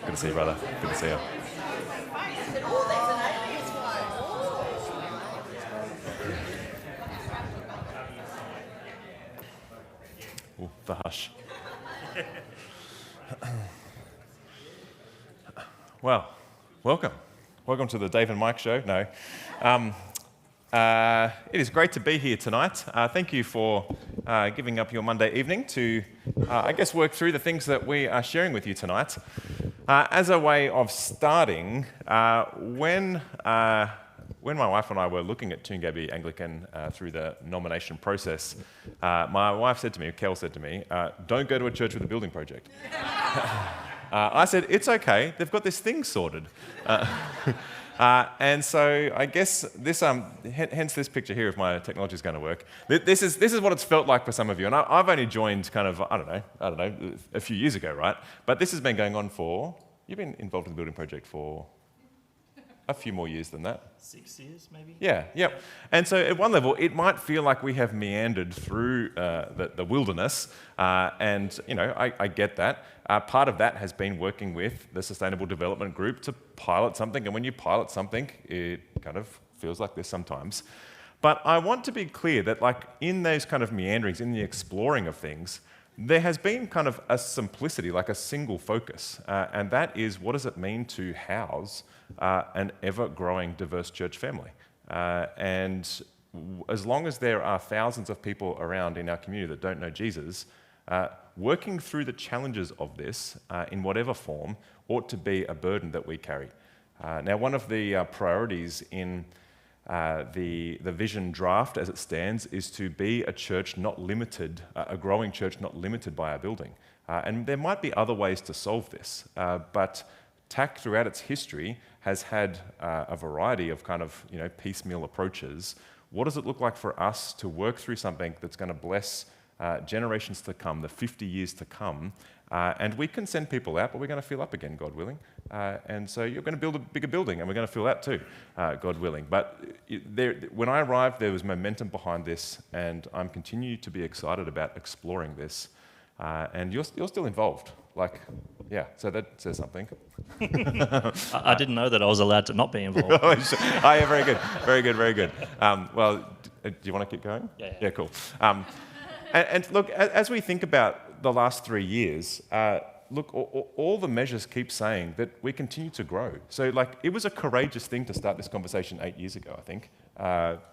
Good to see you, brother. Good to see you. Ooh, the hush. Well, welcome. Welcome to the Dave and Mike show. No. It is great to be here tonight. Thank you for giving up your Monday evening to, I guess, work through the things that we are sharing with you tonight. As a way of starting, when my wife and I were looking at Toongabbie Anglican through the nomination process, my wife said to me, Kel said to me, don't go to a church with a building project. I said, it's okay, they've got this thing sorted. And so I guess this, hence this picture here, if my technology is going to work. This is what it's felt like for some of you. And I've only joined kind of, I don't know, a few years ago, right? But this has been going on for, you've been involved in the building project for a few more years than that. 6 years, maybe? Yeah. And so at one level, it might feel like we have meandered through the wilderness, and I get that. Part of that has been working with the Sustainable Development Group to pilot something, and when you pilot something, it kind of feels like this sometimes. But I want to be clear that like in those kind of meanderings, in the exploring of things, there has been kind of a simplicity, like a single focus, and that is what does it mean to house an ever-growing diverse church family? And as long as there are thousands of people around in our community that don't know Jesus, working through the challenges of this in whatever form ought to be a burden that we carry. Now, one of the priorities in The vision draft, as it stands, is to be a church not limited, a growing church not limited by our building. And there might be other ways to solve this, but TAC throughout its history has had a variety of kind of piecemeal approaches. What does it look like for us to work through something that's going to bless generations to come, the 50 years to come? And we can send people out, but we're going to fill up again, God willing. And so you're going to build a bigger building, and we're going to fill that too, God willing. But when I arrived, there was momentum behind this, and I'm continuing to be excited about exploring this. And you're still involved. So that says something. I didn't know that I was allowed to not be involved. Oh, yeah, very good. Very good, very good. Do you want to keep going? Yeah. Yeah, cool. And look, as we think about the last 3 years, look, all the measures keep saying that we continue to grow. So, it was a courageous thing to start this conversation 8 years ago, I think,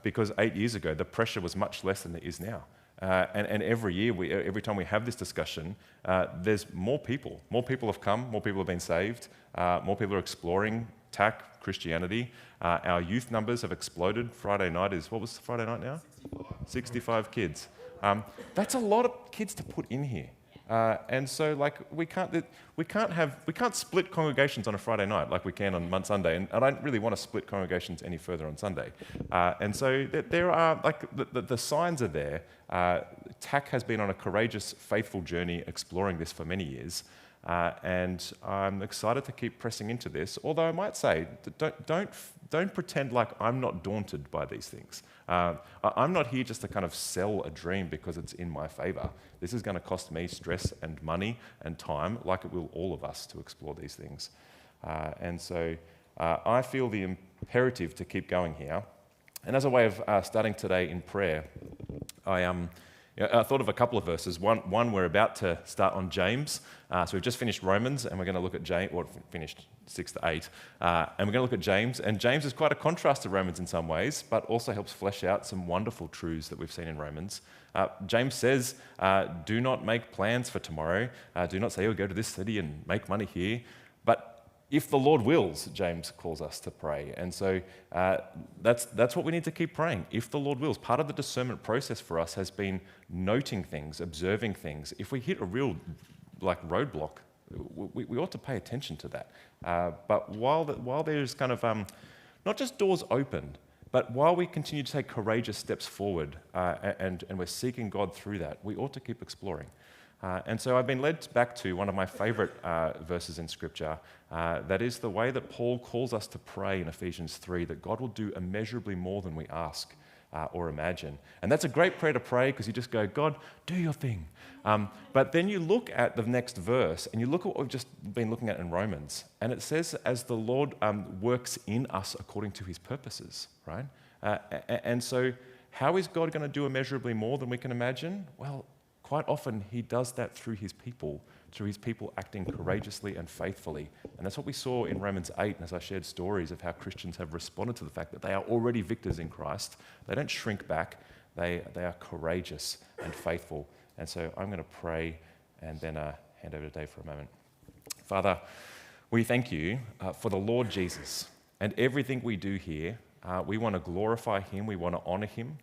because 8 years ago, the pressure was much less than it is now. And every year, every time we have this discussion, there's more people. More people have come, more people have been saved, more people are exploring TAC, Christianity. Our youth numbers have exploded. Friday night is, what was Friday night now? 65 kids. That's a lot of kids to put in here. And so, we can't split congregations on a Friday night like we can on Sunday, and I don't really want to split congregations any further on Sunday. And so there are, the signs are there. TAC has been on a courageous, faithful journey exploring this for many years, and I'm excited to keep pressing into this. Although I might say, don't pretend like I'm not daunted by these things. I'm not here just to kind of sell a dream because it's in my favour. This is going to cost me stress and money and time, like it will all of us, to explore these things. And so I feel the imperative to keep going here. And as a way of starting today in prayer, I thought of a couple of verses. One we're about to start on James. So we've just finished Romans, and we're going to look at James, finished 6 to 8. And we're going to look at James. And James is quite a contrast to Romans in some ways, but also helps flesh out some wonderful truths that we've seen in Romans. James says, do not make plans for tomorrow. Do not say, go to this city and make money here. But if the Lord wills, James calls us to pray. And so that's what we need to keep praying. If the Lord wills. Part of the discernment process for us has been noting things, observing things. If we hit a real roadblock, we ought to pay attention to that. But while there's kind of not just doors opened, but while we continue to take courageous steps forward and we're seeking God through that, we ought to keep exploring. And so I've been led back to one of my favourite verses in Scripture. That is the way that Paul calls us to pray in Ephesians 3, that God will do immeasurably more than we ask or imagine. And that's a great prayer to pray because you just go, God, do your thing. But then you look at the next verse and you look at what we've just been looking at in Romans. And it says, as the Lord works in us according to his purposes, right? And so how is God going to do immeasurably more than we can imagine? Well, quite often he does that through his people acting courageously and faithfully. And that's what we saw in Romans 8, and as I shared stories of how Christians have responded to the fact that they are already victors in Christ. They don't shrink back, they are courageous and faithful. And so I'm going to pray and then hand over to Dave for a moment. Father, we thank you for the Lord Jesus and everything we do here. We want to glorify him, we want to honour him.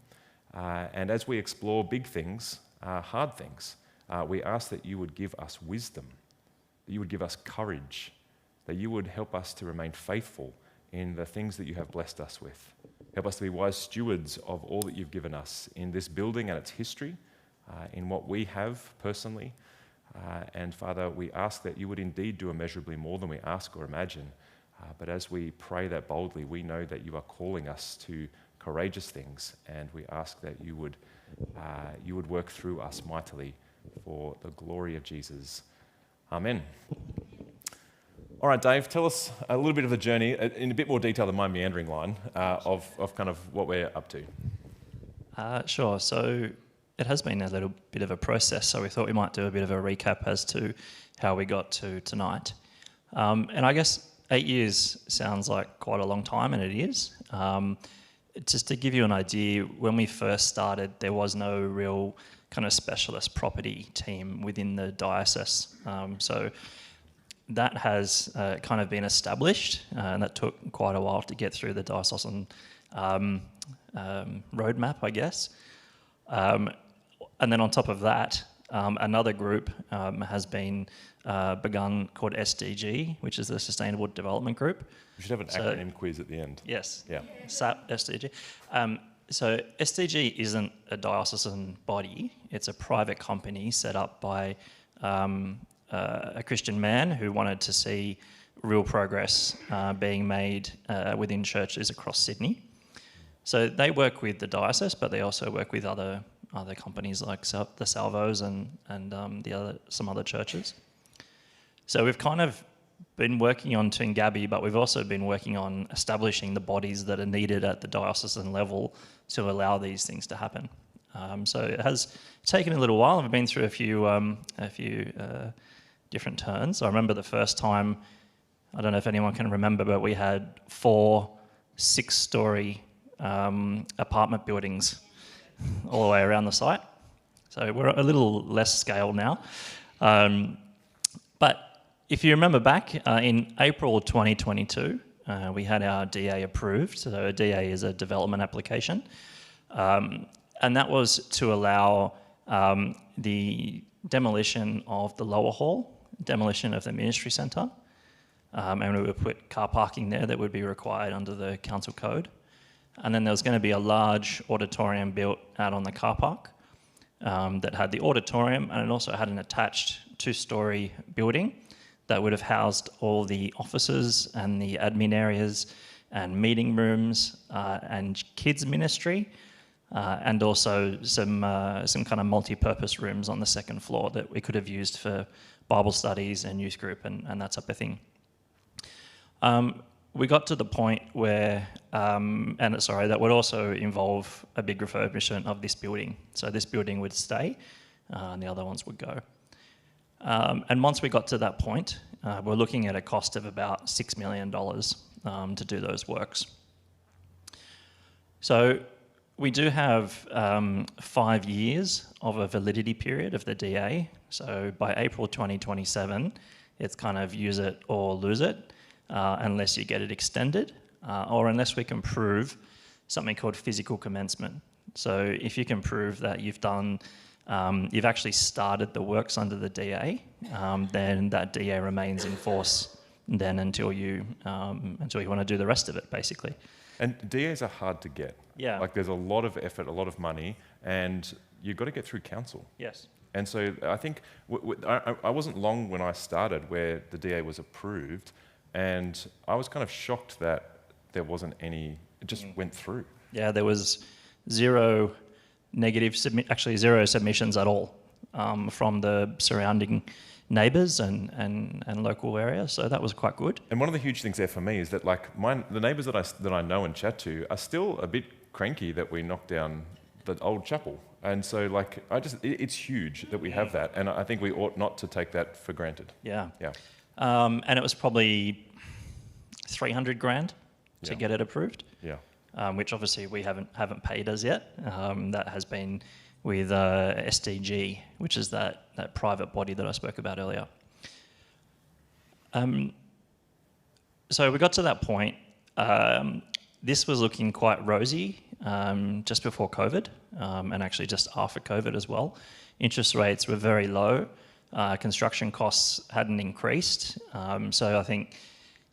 And as we explore big things, hard things, we ask that you would give us wisdom, that you would give us courage, that you would help us to remain faithful in the things that you have blessed us with. Help us to be wise stewards of all that you've given us in this building and its history, in what we have personally. And Father, we ask that you would indeed do immeasurably more than we ask or imagine. But as we pray that boldly, we know that you are calling us to courageous things, and we ask that you would work through us mightily for the glory of Jesus. Amen. All right, Dave, tell us a little bit of the journey in a bit more detail than my meandering line of kind of what we're up to. Sure. So it has been a little bit of a process, so we thought we might do a bit of a recap as to how we got to tonight. And I guess 8 years sounds like quite a long time, and it is. Just to give you an idea, when we first started, there was no real kind of specialist property team within the diocese. So that has kind of been established, and that took quite a while to get through the diocesan roadmap, I guess. And then on top of that, another group has been begun called SDG, which is the Sustainable Development Group. We should have an acronym quiz at the end. Yes. Yeah. SAP, SDG. So SDG isn't a diocesan body. It's a private company set up by a Christian man who wanted to see real progress being made within churches across Sydney. So they work with the diocese, but they also work with other companies like the Salvos and some other churches. So we've kind of been working on Toongabbie, but we've also been working on establishing the bodies that are needed at the diocesan level to allow these things to happen. So it has taken a little while. I've been through a few different turns. I remember the first time, I don't know if anyone can remember, but we had 4 6-story apartment buildings all the way around the site. So we're a little less scale now. But if you remember back, in April 2022, we had our DA approved. So a DA is a development application. And that was to allow the demolition of the lower hall, demolition of the ministry centre, and we would put car parking there that would be required under the council code. And then there was going to be a large auditorium built out on the car park that had the auditorium, and it also had an attached 2-story building that would have housed all the offices and the admin areas and meeting rooms and kids ministry, and also some kind of multi-purpose rooms on the second floor that we could have used for Bible studies and youth group and that type of thing. We got to the point where, that would also involve a big refurbishment of this building. So this building would stay, and the other ones would go. And once we got to that point, we're looking at a cost of about $6 million to do those works. So we do have 5 years of a validity period of the DA. So by April 2027, it's kind of use it or lose it. Unless you get it extended, or unless we can prove something called physical commencement. So if you can prove that you've actually started the works under the DA, then that DA remains in force then until you want to do the rest of it, basically. And DAs are hard to get. Yeah. Like there's a lot of effort, a lot of money, and you've got to get through council. Yes. And so I think I wasn't long when I started where the DA was approved. And I was kind of shocked that there wasn't any, it just went through. Yeah, there was zero submissions at all from the surrounding neighbours and local area, so that was quite good. And one of the huge things there for me is that like the neighbours that I know and chat to are still a bit cranky that we knocked down the old chapel. And so like, it's huge that we have that, and I think we ought not to take that for granted. Yeah. Yeah. And it was probably $300,000 to get it approved. Yeah. Which obviously we haven't paid as yet. That has been with SDG, which is that private body that I spoke about earlier. So we got to that point. This was looking quite rosy just before COVID, and actually just after COVID as well. Interest rates were very low. Construction costs hadn't increased. So I think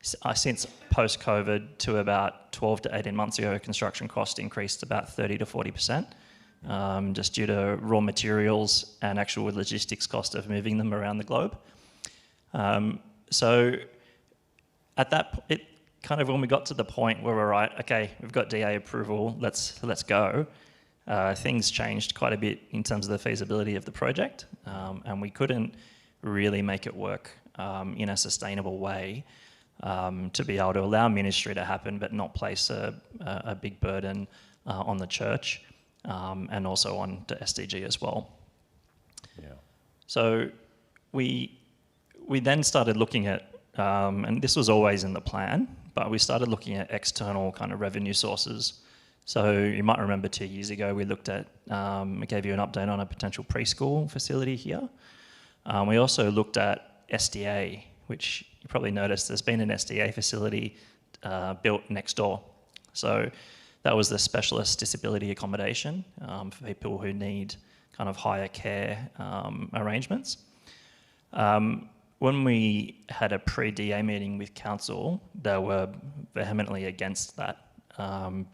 since post-COVID to about 12 to 18 months ago, construction cost increased about 30 to 40%, just due to raw materials and actual logistics cost of moving them around the globe. So at that, it kind of when we got to the point where we're right, okay, we've got DA approval, let's go. Things changed quite a bit in terms of the feasibility of the project, and we couldn't really make it work in a sustainable way to be able to allow ministry to happen but not place a big burden on the church and also on to SDG as well. Yeah. So we then started looking at, and this was always in the plan, but we started looking at external kind of revenue sources. So you might remember 2 years ago we looked at, I gave you an update on a potential preschool facility here. We also looked at SDA, which you probably noticed there's been an SDA facility built next door. So That was the specialist disability accommodation for people who need kind of higher care arrangements. When we had a pre-DA meeting with council, they were vehemently against that,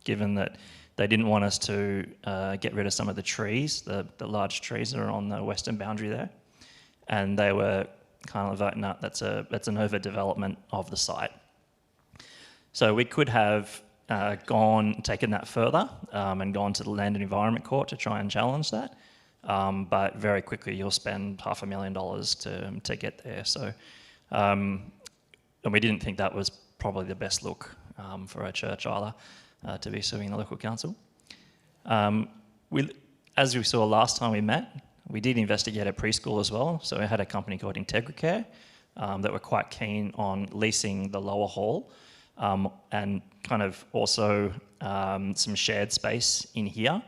given that they didn't want us to get rid of some of the trees, the large trees that are on the western boundary there, and they were kind of like, no, that's an overdevelopment of the site. So we could have taken that further and gone to the Land and Environment Court to try and challenge that. But very quickly you'll spend $500,000 to get there. So, and we didn't think that was probably the best look for a church either, to be suing the local council. As we saw last time we met, we did investigate a preschool as well. So we had a company called IntegraCare that were quite keen on leasing the lower hall and kind of also some shared space in here.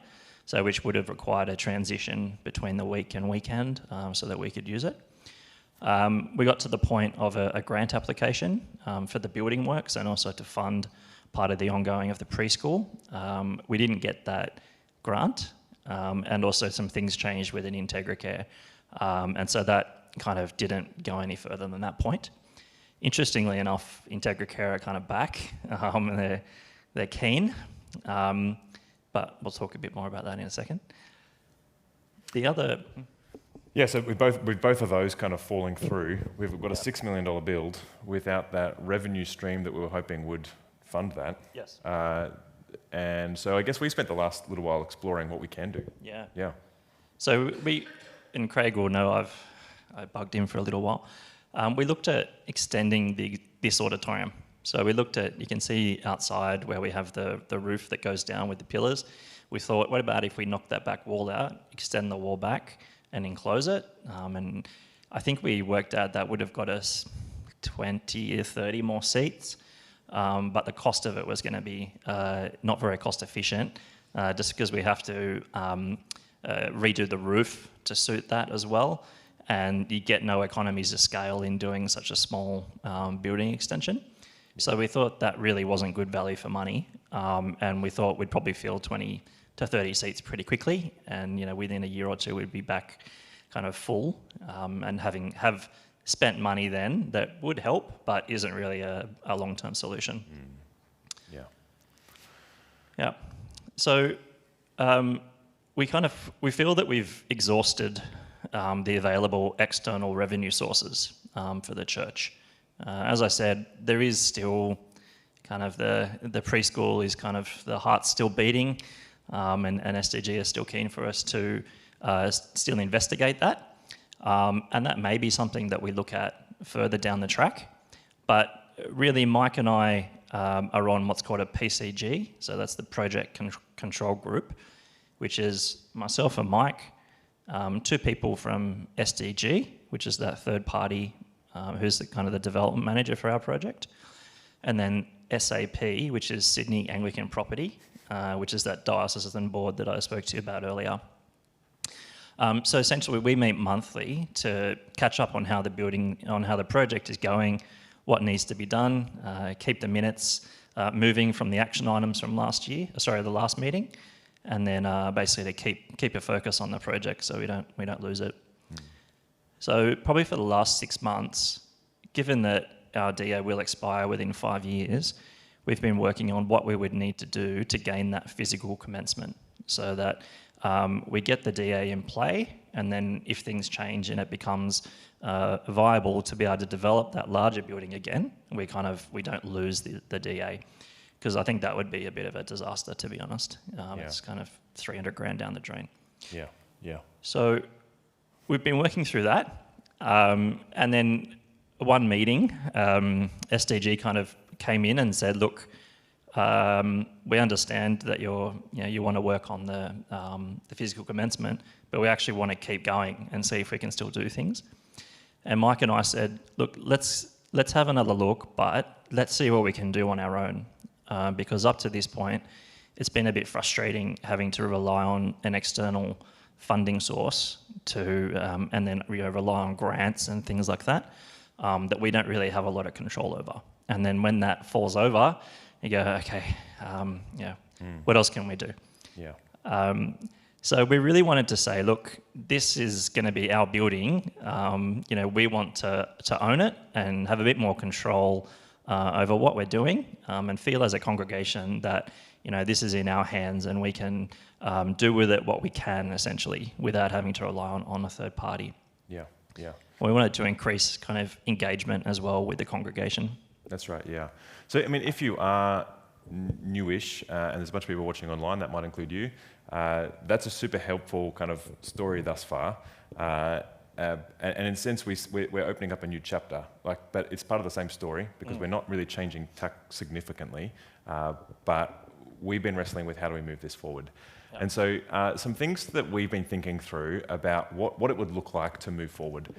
So which would have required a transition between the week and weekend so that we could use it. We got to the point of a grant application for the building works and also to fund part of the ongoing of the preschool. We didn't get that grant and also some things changed within IntegraCare. And so that kind of didn't go any further than that point. Interestingly enough, IntegraCare are kind of back and they're keen. But we'll talk a bit more about that in a second. The other... Yeah, so with both of those kind of falling through, we've got a $6 million build without that revenue stream that we were hoping would fund that. Yes. And so I guess we spent the last little while exploring what we can do. Yeah. Yeah. So and Craig will know I bugged him for a little while. We looked at extending this auditorium. So we looked at, you can see outside where we have the roof that goes down with the pillars. We thought, what about if we knock that back wall out, extend the wall back and enclose it? And I think we worked out that would have got us 20 or 30 more seats. But the cost of it was going to be not very cost efficient, just because we have to redo the roof to suit that as well. And you get no economies of scale in doing such a small building extension. So we thought that really wasn't good value for money, and we thought we'd probably fill 20 to 30 seats pretty quickly, and within a year or two we'd be back kind of full, and have spent money then that would help, but isn't really a long-term solution. Yeah. Yeah. So we feel that we've exhausted the available external revenue sources for the church. As I said, there is still kind of the preschool is kind of the heart's still beating, and SDG is still keen for us to still investigate that. And that may be something that we look at further down the track. But really, Mike and I are on what's called a PCG, so that's the Project Control Group, which is myself and Mike, two people from SDG, which is that third party who's the development manager for our project, and then SAP, which is Sydney Anglican Property, which is that diocesan board that I spoke to you about earlier. So essentially we meet monthly to catch up on how the project is going, what needs to be done, keep the minutes moving from the action items from the last meeting, and then basically to keep a focus on the project so we don't lose it. So probably for the last 6 months, given that our DA will expire within 5 years, we've been working on what we would need to do to gain that physical commencement so that we get the DA in play, and then if things change and it becomes viable to be able to develop that larger building again, we don't lose the DA, because I think that would be a bit of a disaster, to be honest. It's kind of 300 grand down the drain. Yeah. So we've been working through that, and then one meeting, SDG kind of came in and said, look, we understand that you want to work on the physical commencement, but we actually want to keep going and see if we can still do things. And Mike and I said, look, let's have another look, but let's see what we can do on our own, because up to this point, it's been a bit frustrating having to rely on an external funding source and then rely on grants and things like that, that we don't really have a lot of control over. And then when that falls over, you go, okay, What else can we do? Yeah. So we really wanted to say, look, this is going to be our building. We want to own it and have a bit more control over what we're doing, and feel as a congregation that this is in our hands and we can do with it what we can, essentially, without having to rely on a third party. Yeah. Yeah. We wanted to increase kind of engagement as well with the congregation. That's right, yeah. So, I mean, if you are newish, and there's a bunch of people watching online, that might include you, that's a super helpful kind of story thus far. And in a sense, we're opening up a new chapter, but it's part of the same story because we're not really changing TAC significantly, but we've been wrestling with how do we move this forward. Yep. And so some things that we've been thinking through about what it would look like to move forward.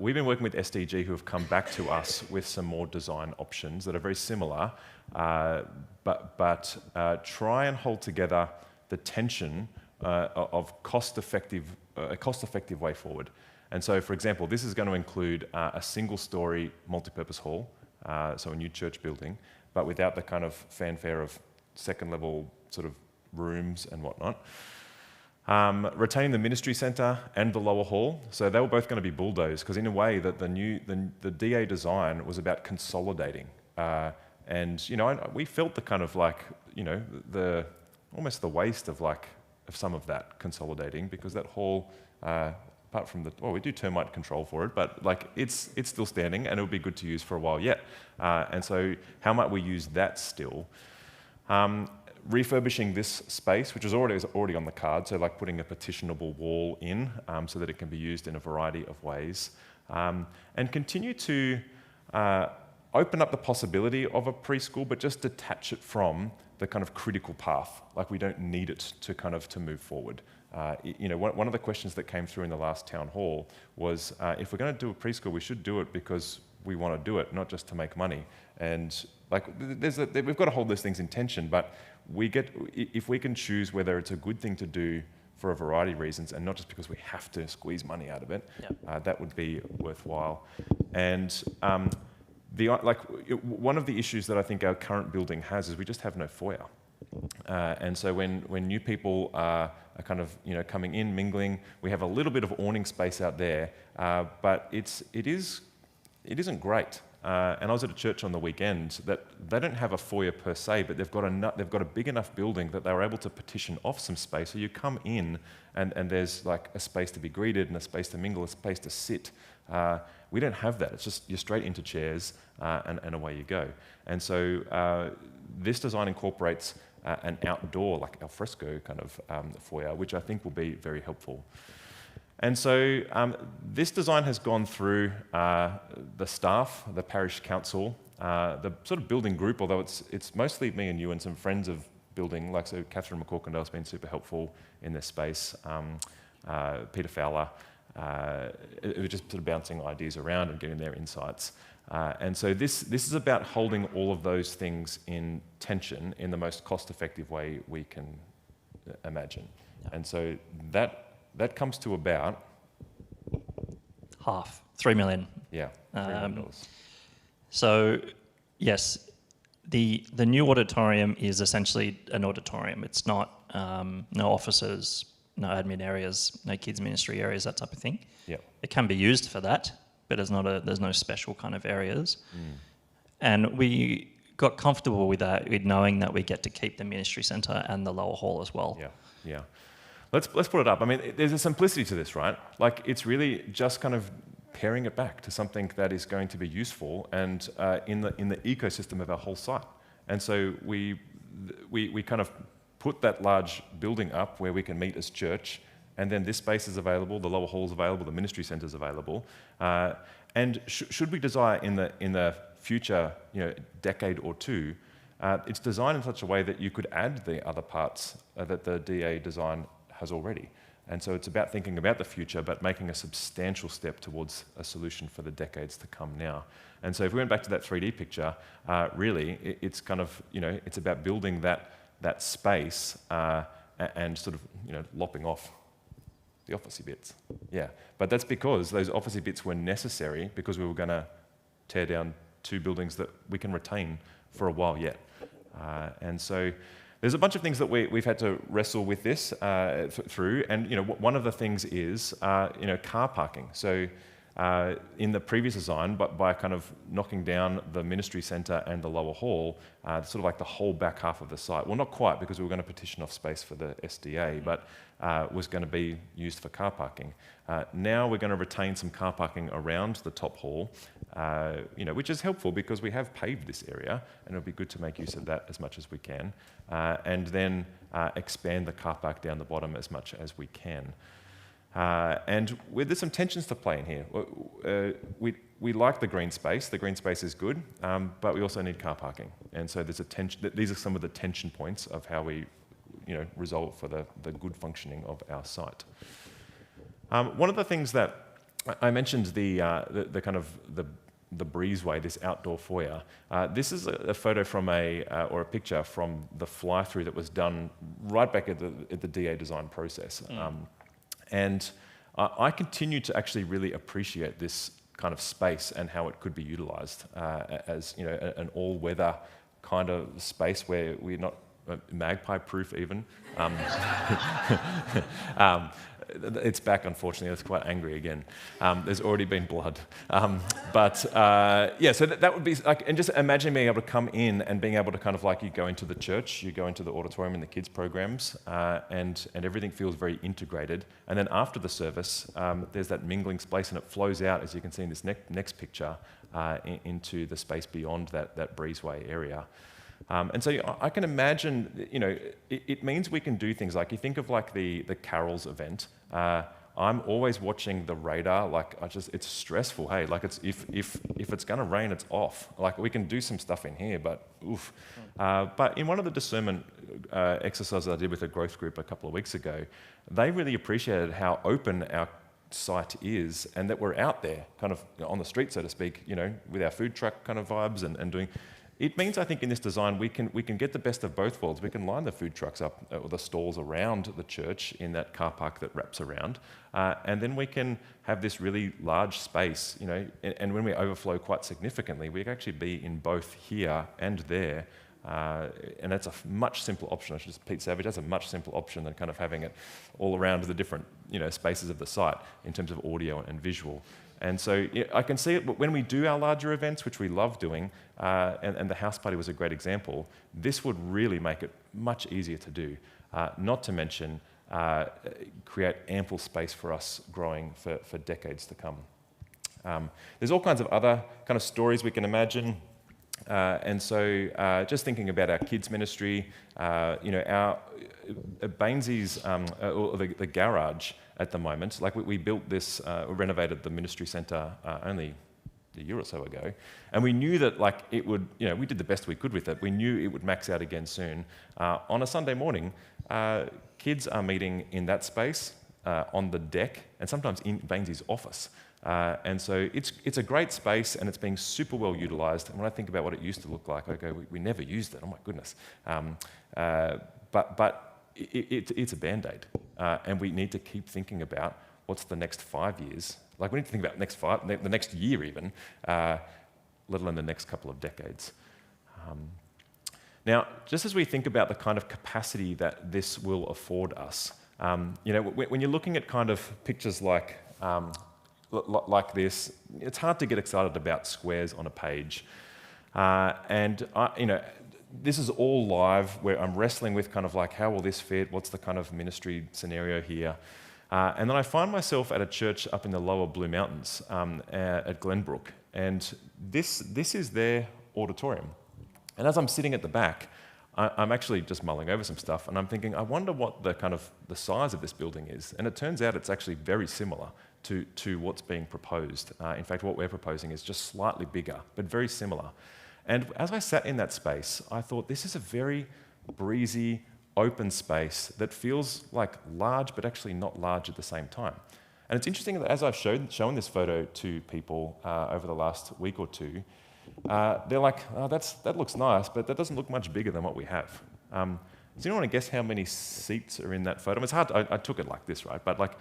We've been working with SDG who have come back to us with some more design options that are very similar, but try and hold together the tension of a cost-effective way forward. And so, for example, this is going to include a single-story multipurpose hall, so a new church building, but without the kind of fanfare of second-level sort of rooms and whatnot. Retaining the ministry centre and the lower hall, so they were both going to be bulldozed because in a way that the DA design was about consolidating, and we felt the kind of almost the waste of some of that consolidating because that hall, apart from we do termite control for it, but it's still standing and it would be good to use for a while yet. And so how might we use that still? Refurbishing this space, which was already on the card, so putting a partitionable wall in so that it can be used in a variety of ways, and continue to open up the possibility of a preschool, but just detach it from the kind of critical path. We don't need it to move forward. One of the questions that came through in the last town hall was, if we're going to do a preschool, we should do it because we want to do it, not just to make money. And we've got to hold those things in tension, but if we can choose whether it's a good thing to do for a variety of reasons and not just because we have to squeeze money out of it, that would be worthwhile. And one of the issues that I think our current building has is we just have no foyer. And so when new people are kind of coming in, mingling, we have a little bit of awning space out there, but it isn't great. And I was at a church on the weekend that they don't have a foyer per se, but they've got a big enough building that they were able to partition off some space. So you come in and there's a space to be greeted and a space to mingle, a space to sit. We don't have that. It's just you're straight into chairs and away you go. And so this design incorporates an outdoor, al fresco kind of foyer, which I think will be very helpful. And so this design has gone through the staff, the parish council, the sort of building group, although it's mostly me and you and some friends of building, so Catherine McCorkindale's been super helpful in this space, Peter Fowler, it was just sort of bouncing ideas around and getting their insights. And so this is about holding all of those things in tension in the most cost-effective way we can imagine. And so that comes to about half, $3 million. Yeah, $3 million. So, yes, the new auditorium is essentially an auditorium. It's not no offices, no admin areas, no kids ministry areas, that type of thing. Yeah. It can be used for that, but there's no special kind of areas. And we got comfortable with that, with knowing that we get to keep the ministry centre and the lower hall as well. Yeah. Let's put it up. I mean, there's a simplicity to this, right? It's really just kind of paring it back to something that is going to be useful and in the ecosystem of our whole site. And so we kind of put that large building up where we can meet as church, and then this space is available, the lower hall is available, the ministry centre is available. And should we desire in the future, decade or two, it's designed in such a way that you could add the other parts that the DA design has already. And so it's about thinking about the future, but making a substantial step towards a solution for the decades to come now. And so if we went back to that 3D picture, really, it's kind of, it's about building that space and sort of, lopping off the officey bits. Yeah, but that's because those officey bits were necessary because we were going to tear down two buildings that we can retain for a while yet. And so there's a bunch of things that we've had to wrestle with this through, and one of the things is car parking. So in the previous design, but by kind of knocking down the ministry centre and the lower hall, sort of like the whole back half of the site. Well, not quite, because we were going to petition off space for the SDA, but was going to be used for car parking. Now we're going to retain some car parking around the top hall, which is helpful because we have paved this area, and it'll be good to make use of that as much as we can, and then expand the car park down the bottom as much as we can. And there's some tensions to play in here. We like the green space. The green space is good, but we also need car parking. And so there's a tension. These are some of the tension points of how we, resolve for the good functioning of our site. One of the things that I mentioned, the kind of the breezeway, this outdoor foyer. This is a photo from or a picture from the fly-through that was done right back at the DA design process. And I continue to actually really appreciate this kind of space and how it could be utilised as an all-weather kind of space where we're not magpie-proof even. It's back, unfortunately. It's quite angry again. There's already been blood. So that would be like, and just imagine being able to come in and being able to kind of like, you go into the church, you go into the auditorium and the kids programs, and everything feels very integrated. And then after the service, there's that mingling space, and it flows out, as you can see in this next picture, into the space beyond that breezeway area. And so I can imagine, it means we can do things like, you think of like the Carols event. I'm always watching the radar. Like it's stressful. Hey, like if it's going to rain, it's off. Like we can do some stuff in here, but oof. But in one of the discernment exercises I did with a growth group a couple of weeks ago, they really appreciated how open our site is, and that we're out there, kind of on the street, so to speak. With our food truck kind of vibes and doing. It means, I think, in this design, we can get the best of both worlds. We can line the food trucks up, or the stalls around the church in that car park that wraps around, and then we can have this really large space, and when we overflow quite significantly, we can actually be in both here and there, and that's a much simpler option. Pete Savage, that's a much simpler option than kind of having it all around the different, spaces of the site in terms of audio and visual. And so I can see it when we do our larger events, which we love doing, and the house party was a great example, this would really make it much easier to do, not to mention create ample space for us growing for decades to come. There's all kinds of other kind of stories we can imagine. And so just thinking about our kids ministry, our Bainsey's, or the garage at the moment, like we built this, renovated the ministry centre only a year or so ago, and we knew that like it would, we did the best we could with it. We knew it would max out again soon. On a Sunday morning, kids are meeting in that space, on the deck, and sometimes in Bainsey's office. And so it's a great space, and it's being super well utilised. And when I think about what it used to look like, I go, we never used it. Oh my goodness! But it's a band-aid, and we need to keep thinking about what's the next 5 years. Like we need to think about the next year even, let alone the next couple of decades. Now, just as we think about the kind of capacity that this will afford us, when you're looking at kind of pictures like this, it's hard to get excited about squares on a page. This is all live, where I'm wrestling with kind of like, how will this fit? What's the kind of ministry scenario here? And then I find myself at a church up in the lower Blue Mountains at Glenbrook, and this is their auditorium. And as I'm sitting at the back, I'm actually just mulling over some stuff, and I'm thinking, I wonder what the size of this building is. And it turns out it's actually very similar to what's being proposed. In fact, what we're proposing is just slightly bigger, but very similar. And as I sat in that space, I thought, this is a very breezy, open space that feels like large, but actually not large at the same time. And it's interesting that as I've shown this photo to people over the last week or two, they're like, oh, that looks nice, but that doesn't look much bigger than what we have. Does anyone want to guess how many seats are in that photo? It's hard, I took it like this, right? But like,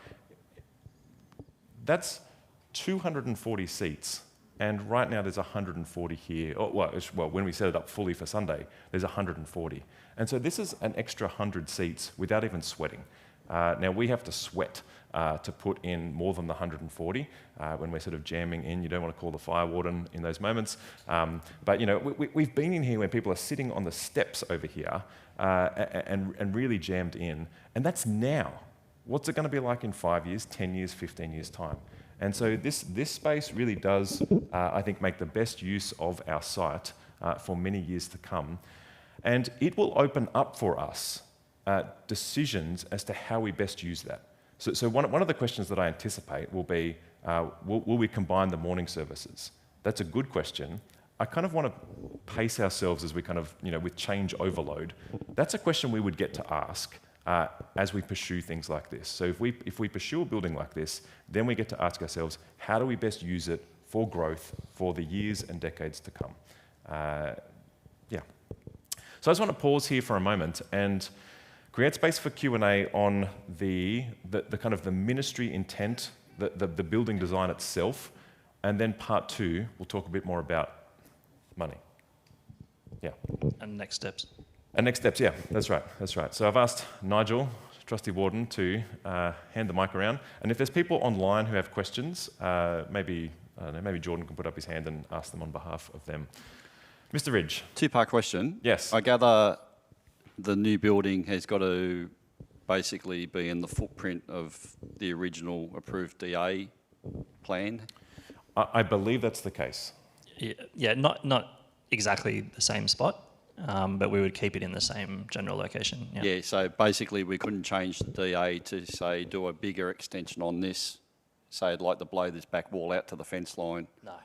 that's 240 seats And right now there's 140 here. Well, when we set it up fully for Sunday, there's 140. And so this is an extra 100 seats without even sweating. Now we have to sweat to put in more than the 140 when we're sort of jamming in. You don't want to call the fire warden in those moments. But you know, we've been in here when people are sitting on the steps over here and really jammed in. And that's now. What's it going to be like in 5 years, 10 years, 15 years' time? And so this space really does, I think, make the best use of our site for many years to come. And it will open up for us decisions as to how we best use that. So one of the questions that I anticipate will be, will we combine the morning services? That's a good question. I kind of want to pace ourselves as we kind of, you know, with change overload. That's a question we would get to ask as we pursue things like this. So if we pursue a building like this, then we get to ask ourselves, how do we best use it for growth for the years and decades to come? Yeah. So I just want to pause here for a moment and create space for Q&A on the kind of the ministry intent, the building design itself, and then part 2, we'll talk a bit more about money. Yeah. And next steps. And next steps, yeah, that's right. So I've asked Nigel, Trustee Warden, to hand the mic around. And if there's people online who have questions, maybe Jordan can put up his hand and ask them on behalf of them. Mr. Ridge. Two-part question. Yes. I gather the new building has got to basically be in the footprint of the original approved DA plan. I believe that's the case. Yeah, not exactly the same spot, but we would keep it in the same general location. Yeah, so basically we couldn't change the DA to, say, do a bigger extension on this, say I'd like to blow this back wall out to the fence line. No.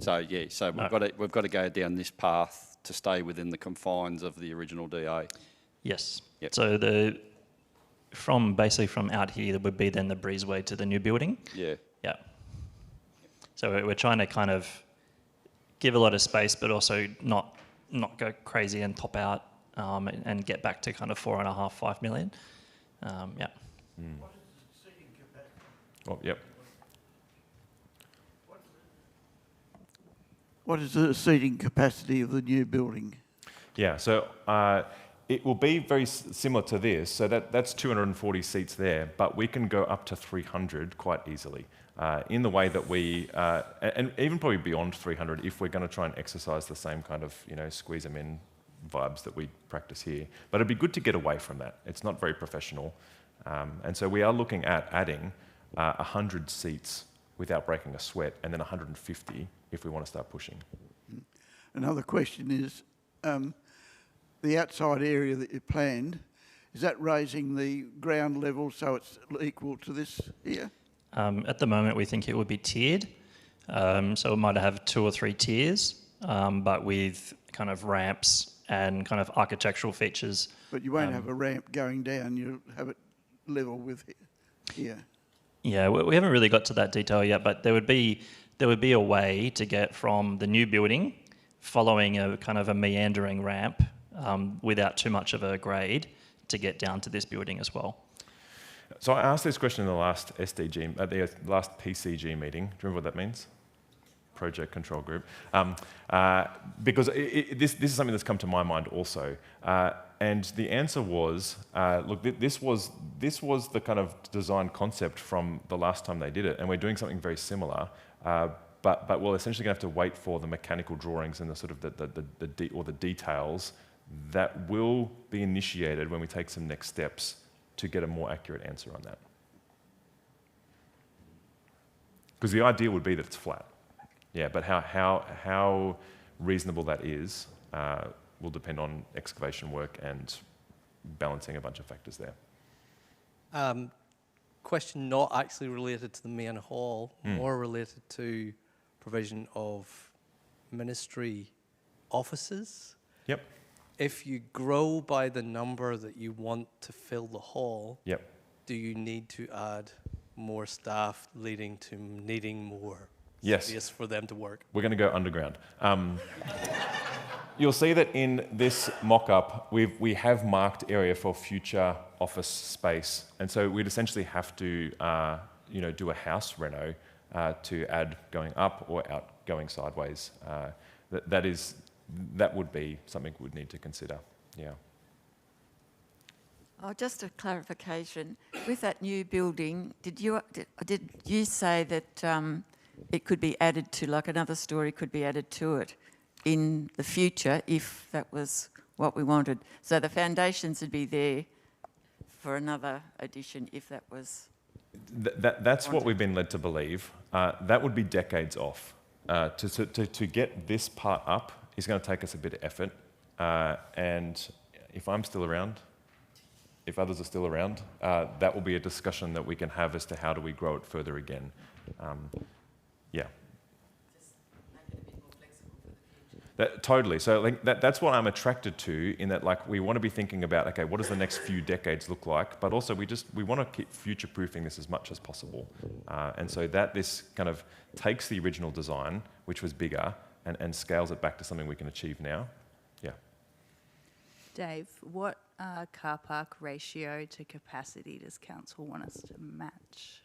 So, yeah, so we've got to go down this path to stay within the confines of the original DA. Yes. Yep. So basically from out here, there would be then the breezeway to the new building. Yeah. Yeah. So we're trying to kind of give a lot of space, but also not go crazy and top out and get back to kind of 4.5, 5 million. Yeah. What is the seating capacity? Oh, yep. What is the seating capacity of the new building? Yeah, so it will be very similar to this. So that's 240 seats there, but we can go up to 300 quite easily in the way that we, and even probably beyond 300 if we're going to try and exercise the same kind of, you know, squeeze them in vibes that we practice here. But it'd be good to get away from that. It's not very professional. And so we are looking at adding 100 seats without breaking a sweat, and then 150 if we want to start pushing. Another question is, the outside area that you planned, is that raising the ground level so it's equal to this here? At the moment, we think it would be tiered. So it might have 2 or 3 tiers, but with kind of ramps and kind of architectural features. But you won't have a ramp going down, you'll have it level with here. Yeah, we haven't really got to that detail yet, but there would be a way to get from the new building, following a kind of a meandering ramp without too much of a grade, to get down to this building as well. So I asked this question in the last SDG, at the last PCG meeting. Do you remember what that means? Project Control Group. Because this is something that's come to my mind also. And the answer was, look, this was the kind of design concept from the last time they did it, and we're doing something very similar. But we're essentially going to have to wait for the mechanical drawings and the sort of the details that will be initiated when we take some next steps to get a more accurate answer on that. Because the idea would be that it's flat. Yeah, but how reasonable that is will depend on excavation work and balancing a bunch of factors there. Question not actually related to the main hall, more related to provision of ministry offices. Yep. If you grow by the number that you want to fill the hall, Yep. do you need to add more staff, leading to needing more Yes. space for them to work? We're going to go underground. You'll see that in this mock-up, we have marked area for future office space, and so we'd essentially have to, do a house reno to add going up or out going sideways. That would be something we'd need to consider. Yeah. Oh, just a clarification. With that new building, did you say that it could be added to, like another story could be added to it in the future if that was what we wanted? So the foundations would be there for another addition if that was... That's what we've been led to believe. That would be decades off. To get this part up is going to take us a bit of effort. And if I'm still around, if others are still around, that will be a discussion that we can have as to how do we grow it further again. Yeah. Just make it a bit more flexible for the future. Totally. So like that's what I'm attracted to, in that like we want to be thinking about, okay, what does the next few decades look like? But also we want to keep future-proofing this as much as possible. And so that this kind of takes the original design, which was bigger, and scales it back to something we can achieve now. Yeah. Dave, what car park ratio to capacity does council want us to match?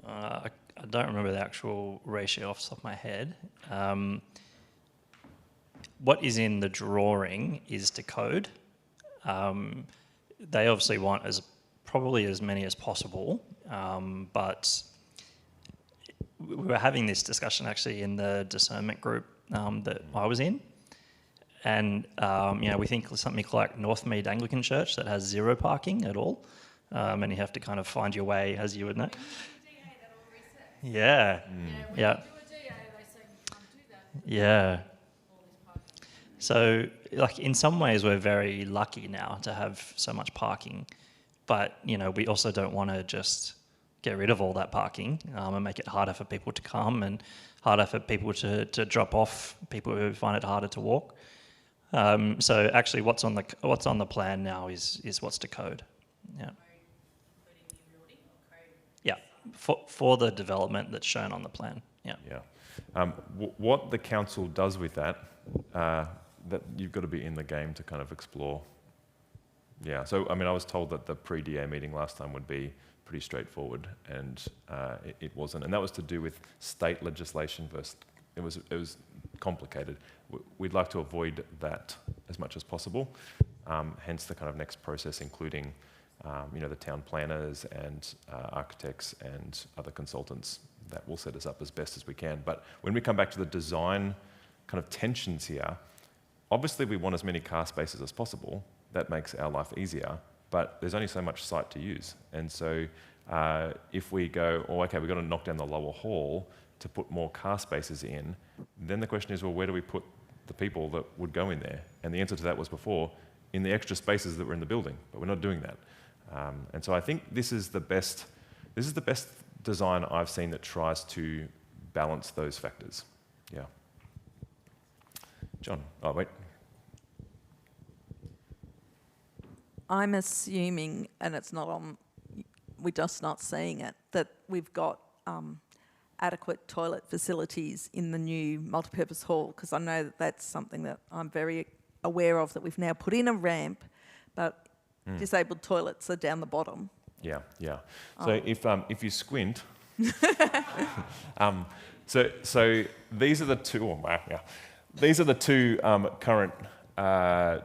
I don't remember the actual ratio off the top of my head. What is in the drawing is to code. They obviously want probably as many as possible, but we were having this discussion actually in the discernment group that I was in. And we think something like Northmead Anglican Church that has 0 parking at all, and you have to kind of find your way, as you would know. Yeah. Yeah. Yeah. So, like, in some ways, we're very lucky now to have so much parking, but we also don't want to just get rid of all that parking and make it harder for people to come and harder for people to drop off people who find it harder to walk. So actually, what's on the plan now is what's to code. Yeah. Yeah, for the development that's shown on the plan. Yeah. Yeah. What the council does with that, that you've got to be in the game to kind of explore. Yeah. So I mean, I was told that the pre-DA meeting last time would be pretty straightforward, and it wasn't, and that was to do with state legislation versus. It was complicated. We'd like to avoid that as much as possible. Hence the kind of next process, including the town planners and architects and other consultants that will set us up as best as we can. But when we come back to the design kind of tensions here, obviously we want as many car spaces as possible. That makes our life easier, but there's only so much site to use. And so if we go, okay, we've got to knock down the lower hall to put more car spaces in, then the question is, well, where do we put the people that would go in there? And the answer to that was before, in the extra spaces that were in the building, but we're not doing that. And so I think this is the best design I've seen that tries to balance those factors. Yeah. John, oh wait. I'm assuming, and it's not on, we're just not seeing it, that we've got adequate toilet facilities in the new multipurpose hall, because I know that that's something that I'm very aware of, that we've now put in a ramp, but disabled toilets are down the bottom. Yeah, yeah. So if you squint, so these are the two. Oh, wow, yeah. These are the two current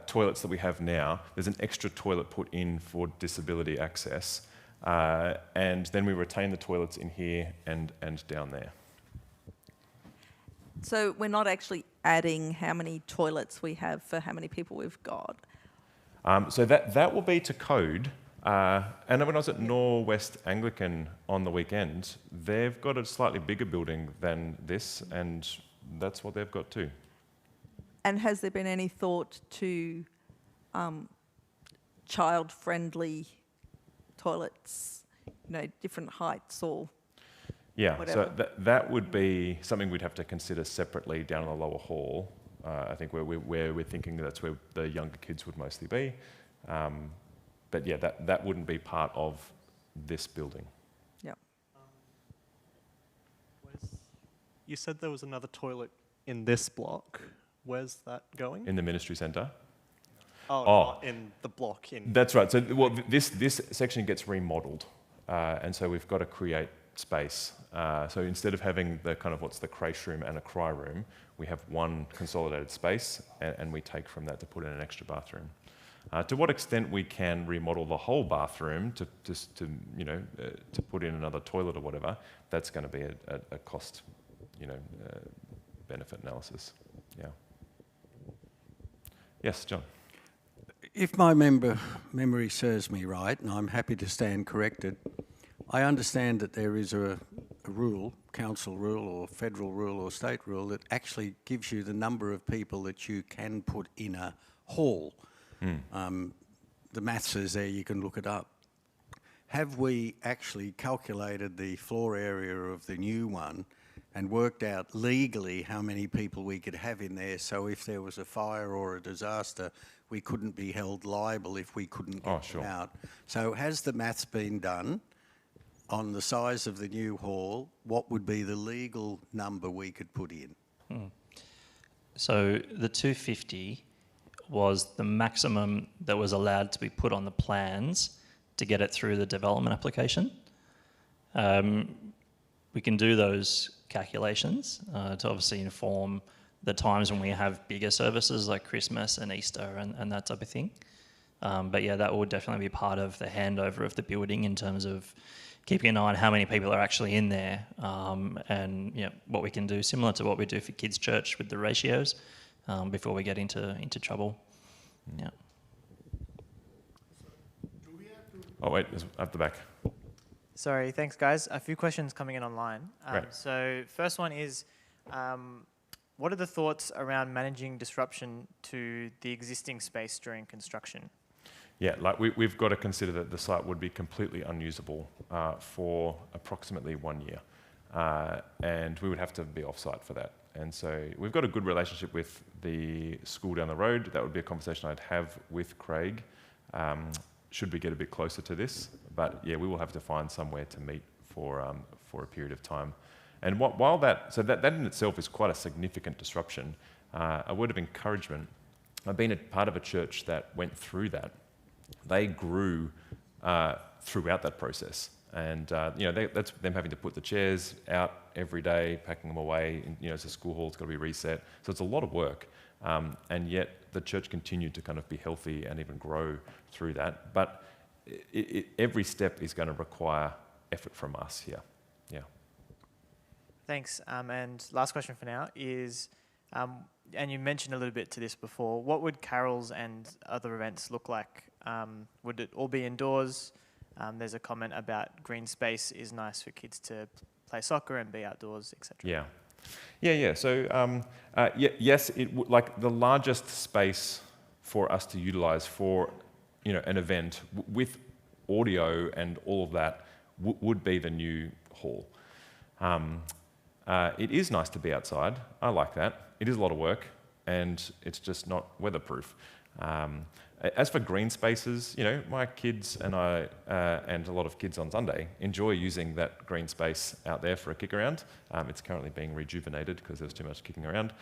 toilets that we have now. There's an extra toilet put in for disability access. And then we retain the toilets in here and down there. So we're not actually adding how many toilets we have for how many people we've got. So that will be to code. And when I was at Norwest Anglican on the weekend, they've got a slightly bigger building than this, and that's what they've got too. And has there been any thought to child-friendly toilets, different heights or whatever? So that would be something we'd have to consider separately down in the lower hall. I think where we're thinking that's where the younger kids would mostly be. But yeah, that wouldn't be part of this building. Yep. You said there was another toilet in this block. Where's that going? In the ministry centre. Oh, not in the block. That's right. So this section gets remodelled, and so we've got to create space. So instead of having the kind of what's the creche room and a cry room, we have one consolidated space, and we take from that to put in an extra bathroom. To what extent we can remodel the whole bathroom to put in another toilet or whatever, that's going to be a cost, benefit analysis. Yeah. Yes, John. If my memory serves me right, and I'm happy to stand corrected, I understand that there is a rule, council rule or federal rule or state rule, that actually gives you the number of people that you can put in a hall. The maths is there, you can look it up. Have we actually calculated the floor area of the new one and worked out legally how many people we could have in there, so if there was a fire or a disaster, we couldn't be held liable if we couldn't get them out? So has the maths been done on the size of the new hall? What would be the legal number we could put in? So the 250 was the maximum that was allowed to be put on the plans to get it through the development application. We can do those calculations to obviously inform the times when we have bigger services like Christmas and Easter and that type of thing. But yeah, that will definitely be part of the handover of the building in terms of keeping an eye on how many people are actually in there, and what we can do, similar to what we do for kids' church with the ratios, before we get into trouble. Yeah. Oh wait, it's at the back. Sorry, thanks guys. A few questions coming in online. Right. So first one is, what are the thoughts around managing disruption to the existing space during construction? Yeah, like we've got to consider that the site would be completely unusable for approximately 1 year. And we would have to be off-site for that. And so we've got a good relationship with the school down the road. That would be a conversation I'd have with Craig, should we get a bit closer to this. But yeah, we will have to find somewhere to meet for a period of time. And while that in itself is quite a significant disruption, a word of encouragement, I've been a part of a church that went through that. They grew throughout that process. And that's them having to put the chairs out every day, packing them away. And, it's a school hall, it's got to be reset. So it's a lot of work. And yet the church continued to kind of be healthy and even grow through that. But every step is going to require effort from us here. Yeah. Thanks. And last question for now is, and you mentioned a little bit to this before, what would carols and other events look like? Would it all be indoors? There's a comment about green space is nice for kids to play soccer and be outdoors, etc. Yeah. So yes, like the largest space for us to utilise for an event with audio and all of that would be the new hall. It is nice to be outside. I like that. It is a lot of work, and it's just not weatherproof. As for green spaces, my kids and I, and a lot of kids on Sunday, enjoy using that green space out there for a kick around. It's currently being rejuvenated because there's too much kicking around.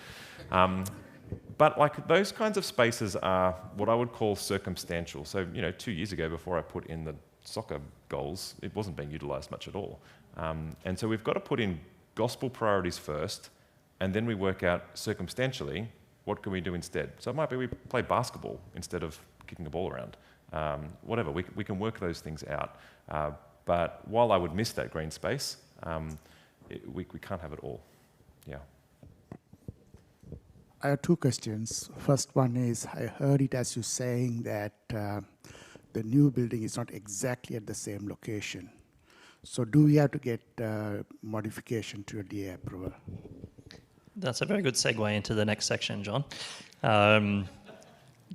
But like those kinds of spaces are what I would call circumstantial. So, 2 years ago, before I put in the soccer goals, it wasn't being utilised much at all. And so we've got to put in gospel priorities first, and then we work out circumstantially what can we do instead. So it might be we play basketball instead of kicking a ball around. Whatever, we can work those things out. But while I would miss that green space, we can't have it all. Yeah. I have two questions. First one is, I heard it as you saying that the new building is not exactly at the same location. So do we have to get modification to your DA approval? That's a very good segue into the next section, John.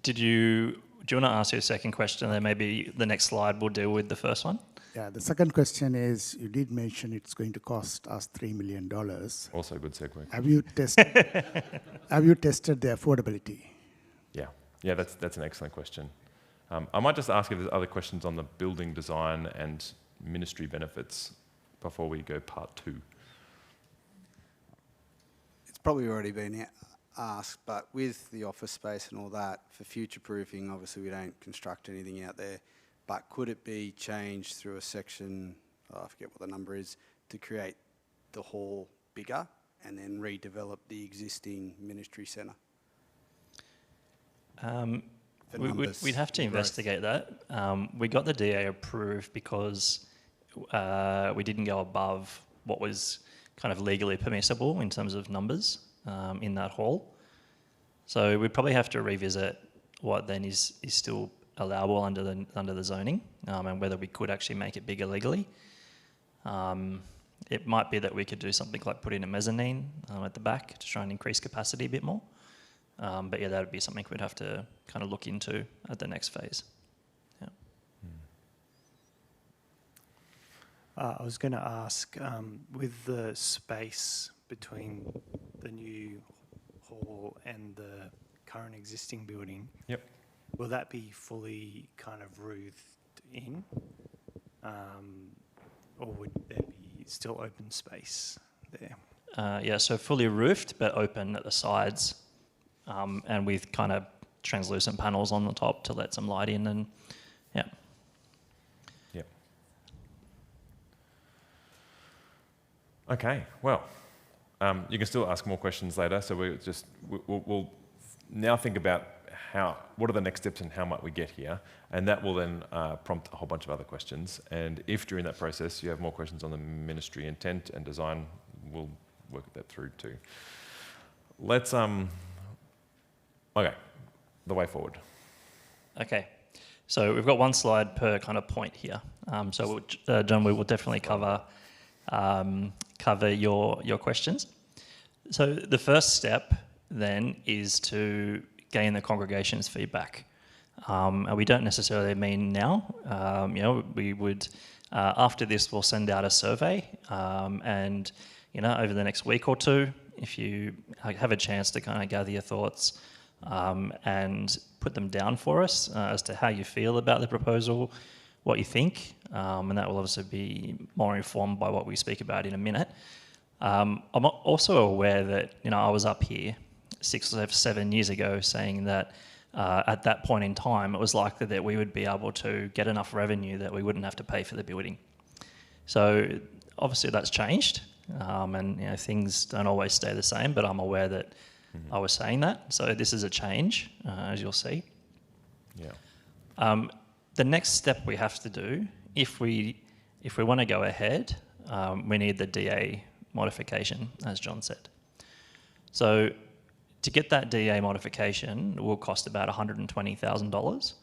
Do you want to ask your second question, and then maybe the next slide will deal with the first one? Yeah, the second question is, you did mention it's going to cost us $3 million. Also a good segue. Have you tested the affordability? Yeah, that's an excellent question. I might just ask if there's other questions on the building design and ministry benefits before we go part 2. It's probably already been asked, but with the office space and all that, for future proofing, obviously we don't construct anything out there, but could it be changed through a section, I forget what the number is, to create the hall bigger and then redevelop the existing ministry centre? For numbers We'd have to and growth. investigate that. We got the DA approved because we didn't go above what was kind of legally permissible in terms of numbers in that hall. So we'd probably have to revisit what then is still allowable under the zoning, and whether we could actually make it bigger legally. It might be that we could do something like put in a mezzanine at the back to try and increase capacity a bit more. But yeah, that would be something we'd have to kind of look into at the next phase. Yeah. I was going to ask, with the space between the new hall and the current existing building, Yep. will that be fully kind of roofed in? Or would there be still open space there? Yeah, so fully roofed, but open at the sides, and with kind of translucent panels on the top to let some light in, and yeah. Yep. Okay, well, you can still ask more questions later, so we'll now think about what are the next steps and how might we get here, and that will then prompt a whole bunch of other questions. And if during that process you have more questions on the ministry intent and design, we'll work that through too. Let's okay, the way forward. Okay, so we've got one slide per kind of point here. So John, we will definitely cover your questions. So the first step then is to gain the congregation's feedback. And we don't necessarily mean now. We would, after this, we'll send out a survey, and over the next week or two, if you have a chance to kind of gather your thoughts and put them down for us as to how you feel about the proposal, what you think, and that will obviously be more informed by what we speak about in a minute. I'm also aware that I was up here 6 or 7 years ago saying that at that point in time it was likely that we would be able to get enough revenue that we wouldn't have to pay for the building. So obviously that's changed, and things don't always stay the same, but I'm aware that I was saying that. So this is a change, as you'll see. Yeah. The next step we have to do, if we want to go ahead, we need the DA modification, as John said. So to get that DA modification will cost about $120,000.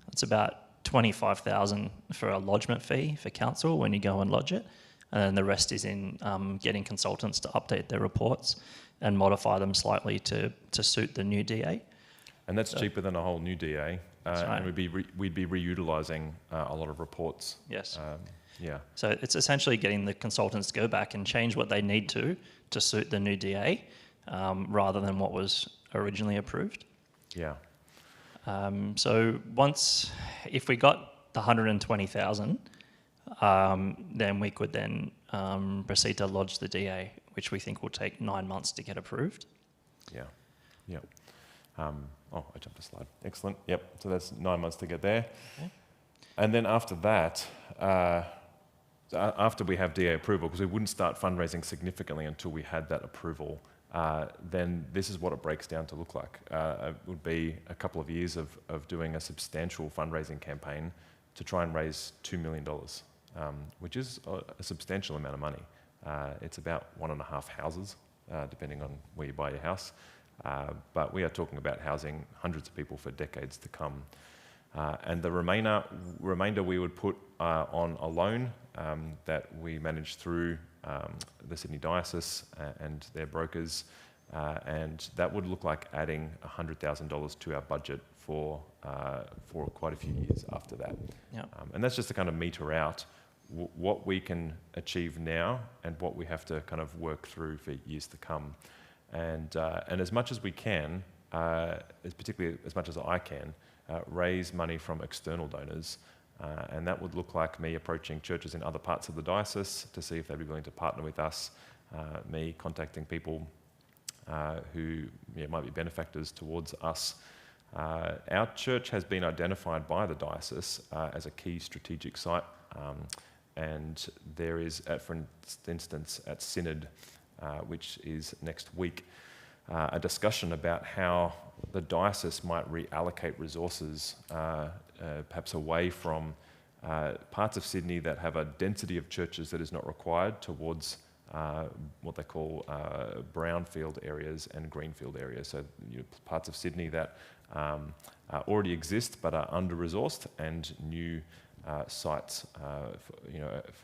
That's about $25,000 for a lodgement fee for council when you go and lodge it, and then the rest is in getting consultants to update their reports and modify them slightly to suit the new DA. And that's cheaper than a whole new DA, right. and we'd be reutilising a lot of reports. Yes. Yeah. So it's essentially getting the consultants to go back and change what they need to suit the new DA, rather than what was originally approved. Yeah. So if we got the 120,000, then we could then proceed to lodge the DA, which we think will take 9 months to get approved. Yeah. Yeah. I jumped a slide. Excellent. Yep. So that's 9 months to get there. Okay. And then after that, after we have DA approval, because we wouldn't start fundraising significantly until we had that approval, then this is what it breaks down to look like. It would be a couple of years of doing a substantial fundraising campaign to try and raise $2 million, which is a substantial amount of money. It's about 1.5 houses, depending on where you buy your house. But we are talking about housing hundreds of people for decades to come. And the remainder we would put on a loan that we manage through the Sydney Diocese and their brokers, and that would look like adding $100,000 to our budget for quite a few years after that. Yep. And that's just to kind of meter out what we can achieve now and what we have to kind of work through for years to come. And as much as we can, particularly as much as I can, raise money from external donors, and that would look like me approaching churches in other parts of the diocese to see if they'd be willing to partner with us, me contacting people who might be benefactors towards us. Our church has been identified by the diocese as a key strategic site. And there is, for instance, at Synod, which is next week, a discussion about how the diocese might reallocate resources perhaps away from parts of Sydney that have a density of churches that is not required towards what they call brownfield areas and greenfield areas. So parts of Sydney that already exist but are under-resourced, and new sites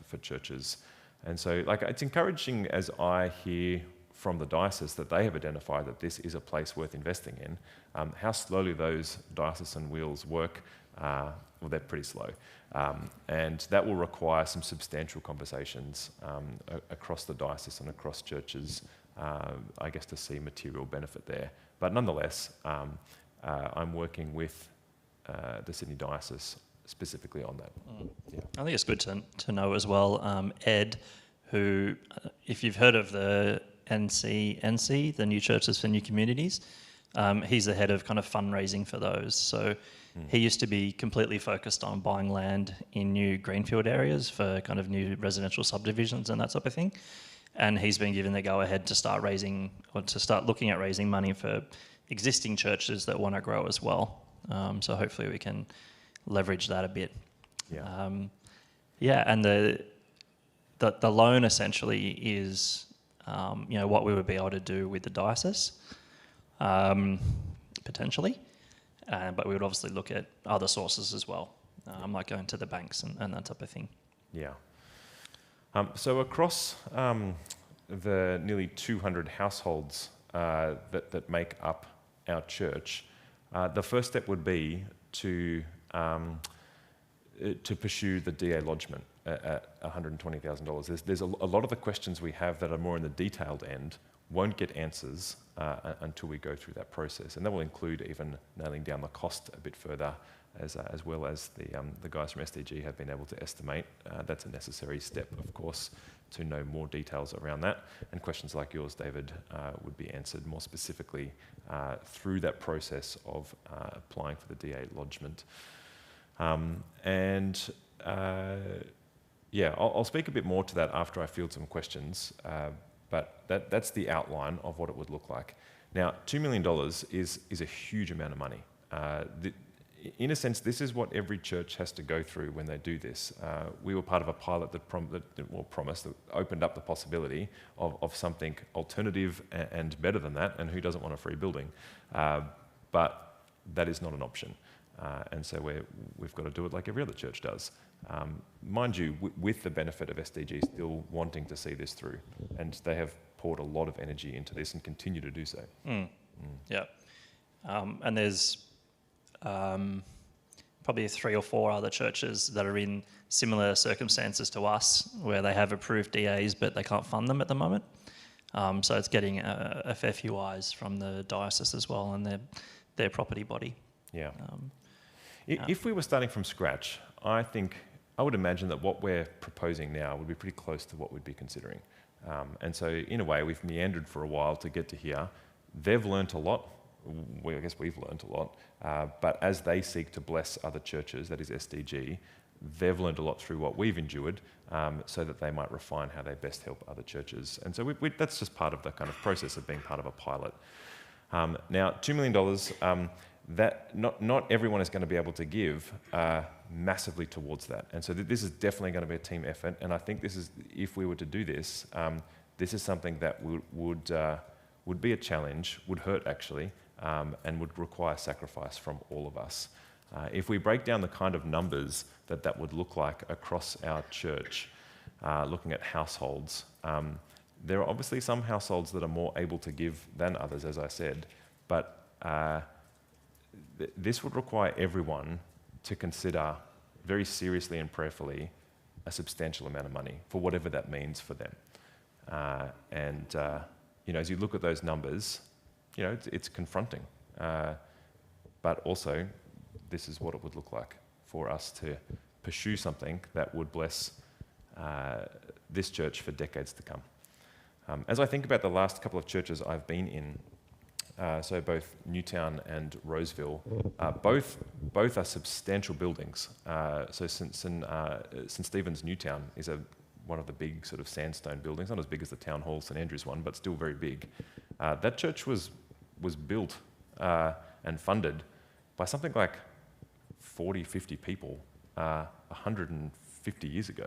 for churches. And so it's encouraging as I hear from the diocese that they have identified that this is a place worth investing in. How slowly those diocesan wheels work, well, they're pretty slow. And that will require some substantial conversations across the diocese and across churches, I guess, to see material benefit there. But nonetheless, I'm working with the Sydney Diocese specifically on that. Yeah. I think it's good to know as well, Ed, who, if you've heard of the NC, the New Churches for New Communities, he's the head of kind of fundraising for those. So he used to be completely focused on buying land in new greenfield areas for kind of new residential subdivisions and that type of thing. And he's been given the go-ahead to start looking at raising money for existing churches that want to grow as well. So hopefully we can leverage that a bit. Yeah. And the loan essentially is what we would be able to do with the diocese, potentially, but we would obviously look at other sources as well, like going to the banks and that type of thing. Yeah. So across the nearly 200 households that make up our church, the first step would be to pursue the DA lodgement at $120,000. There's a lot of the questions we have that are more in the detailed end won't get answers until we go through that process, and that will include even nailing down the cost a bit further, as well as the guys from SDG have been able to estimate. That's a necessary step, of course, to know more details around that, and questions like yours, David, would be answered more specifically through that process of applying for the DA lodgement. I'll speak a bit more to that after I field some questions, but that's the outline of what it would look like. Now, $2 million is a huge amount of money. In a sense, this is what every church has to go through when they do this. We were part of a pilot that opened up the possibility of something alternative and better than that, and who doesn't want a free building? But that is not an option. And so we've got to do it like every other church does. Mind you, with the benefit of SDG still wanting to see this through, and they have poured a lot of energy into this and continue to do so. Yeah. And there's probably 3 or 4 other churches that are in similar circumstances to us, where they have approved DAs but they can't fund them at the moment. So it's getting a fair few eyes from the diocese as well and their property body. Yeah. If we were starting from scratch, I would imagine that what we're proposing now would be pretty close to what we'd be considering. And so in a way, we've meandered for a while to get to here. They've learnt a lot. I guess we've learnt a lot. But as they seek to bless other churches, that is SDG, they've learned a lot through what we've endured, so that they might refine how they best help other churches. And so that's just part of the kind of process of being part of a pilot. Now, $2 million, that not everyone is going to be able to give massively towards that. And so this is definitely going to be a team effort. And I think if we were to do this, this is something that would be a challenge, would hurt actually, and would require sacrifice from all of us. If we break down the kind of numbers that would look like across our church, looking at households, there are obviously some households that are more able to give than others, as I said, but this would require everyone to consider very seriously and prayerfully a substantial amount of money for whatever that means for them. As you look at those numbers, it's confronting. But also, this is what it would look like for us to pursue something that would bless this church for decades to come. As I think about the last couple of churches I've been in, so both Newtown and Roseville, both are substantial buildings. So St Stephen's Newtown is one of the big sort of sandstone buildings, not as big as the Town Hall St Andrews one, but still very big. That church was built and funded by something like 40, 50 people 150 years ago.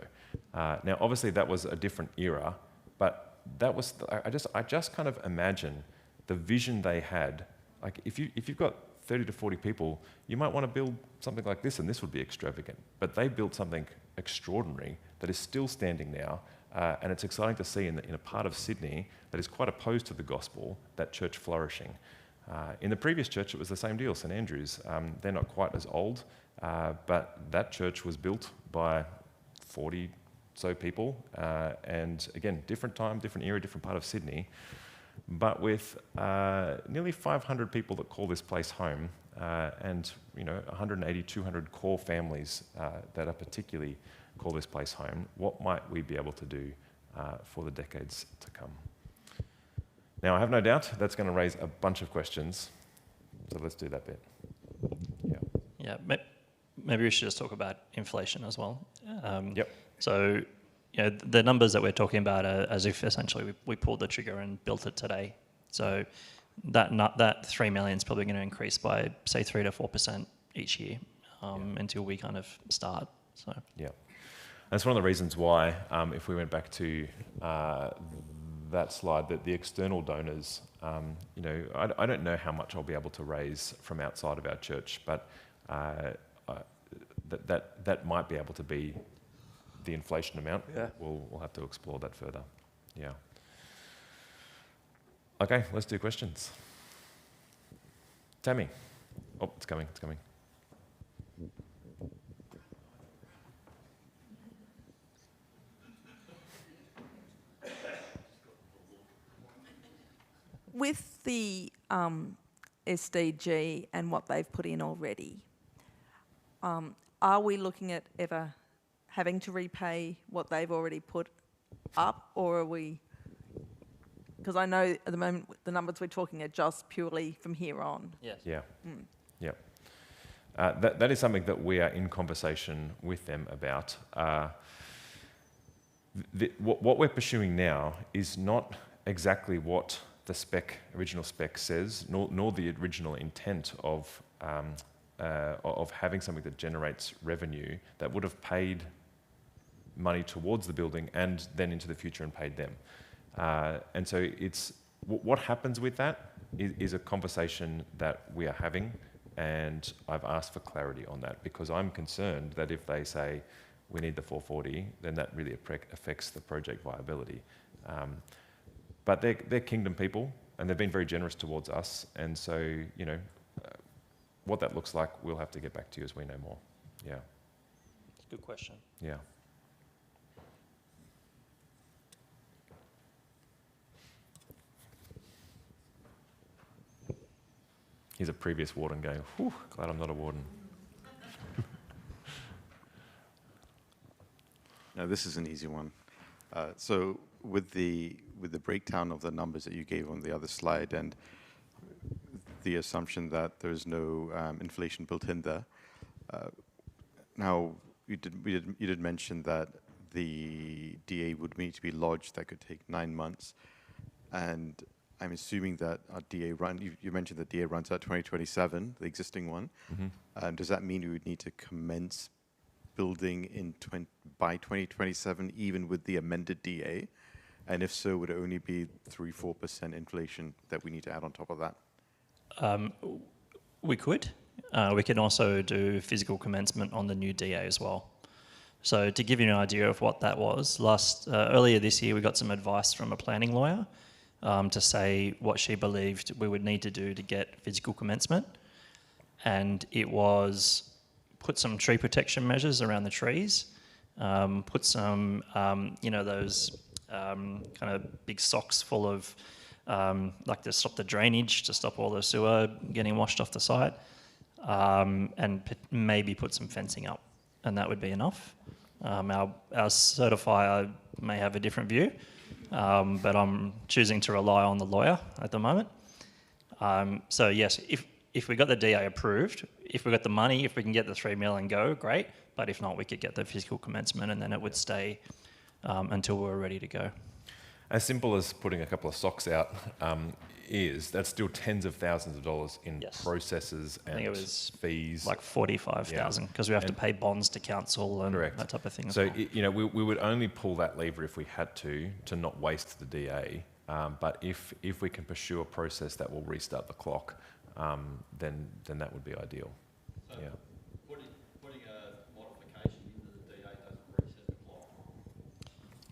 Now, obviously, that was a different era, but that was I just kind of imagine the vision they had. Like, if you've got 30 to 40 people, you might want to build something like this, and this would be extravagant. But they built something extraordinary that is still standing now, and it's exciting to see in a part of Sydney that is quite opposed to the gospel, that church flourishing. In the previous church, it was the same deal, St Andrews. They're not quite as old, but that church was built by 40 so people, and again, different time, different era, different part of Sydney, but with nearly 500 people that call this place home, and 180, 200 core families that are particularly call this place home. What might we be able to do for the decades to come? Now, I have no doubt that's going to raise a bunch of questions, so let's do that bit. Yeah, maybe we should just talk about inflation as well. Yep. So, the numbers that we're talking about are as if essentially we pulled the trigger and built it today. So that 3 million is probably going to increase by, say, 3 to 4% each year until we kind of start. So yeah, that's one of the reasons why, if we went back to that slide, that the external donors, I don't know how much I'll be able to raise from outside of our church, but that might be able to be the inflation amount. Yeah. We'll have to explore that further. Yeah. Okay, let's do questions. Tammy. Oh, it's coming. With the SDG and what they've put in already, are we looking at ever having to repay what they've already put up, or are we? Because I know at the moment the numbers we're talking are just purely from here on. yes. Yeah. Yeah. That is something that we are in conversation with them about. What we're pursuing now is not exactly what the original spec says, nor the original intent of having something that generates revenue that would have paid money towards the building and then into the future and paid them. And so what happens with that is a conversation that we are having, and I've asked for clarity on that because I'm concerned that if they say we need the 440, then that really affects the project viability. But they're kingdom people, and they've been very generous towards us, and so, what that looks like, we'll have to get back to you as we know more. Yeah. It's a good question. Yeah. Here's a previous warden going, whew, glad I'm not a warden. No, this is an easy one. So with the breakdown of the numbers that you gave on the other slide and the assumption that there's no inflation built in there, now you did mention that the DA would need to be lodged. That could take 9 months, and I'm assuming that our DA you mentioned the DA runs out 2027, the existing one. Mm-hmm. Does that mean we would need to commence building by 2027, even with the amended DA? And if so, would it only be 3-4% inflation that we need to add on top of that? We could. We can also do physical commencement on the new DA as well. So to give you an idea of what that was, earlier this year we got some advice from a planning lawyer to say what she believed we would need to do to get physical commencement. And it was put some tree protection measures around the trees, put some, those kind of big socks full of, to stop the drainage, to stop all the sewer getting washed off the site, and maybe put some fencing up, and that would be enough. Our certifier may have a different view, but I'm choosing to rely on the lawyer at the moment. So yes, if we got the DA approved, if we got the money, if we can get the 3 mil and go, great. But if not, we could get the physical commencement, and then it would stay until we're ready to go. As simple as putting a couple of socks out that's still tens of thousands of dollars in processes and I think it was fees. like 45,000 because we have to pay bonds to council and that type of thing. So we would only pull that lever if we had to not waste the DA. But if we can pursue a process that will restart the clock, then that would be ideal. So putting a modification into the DA doesn't reset the clock.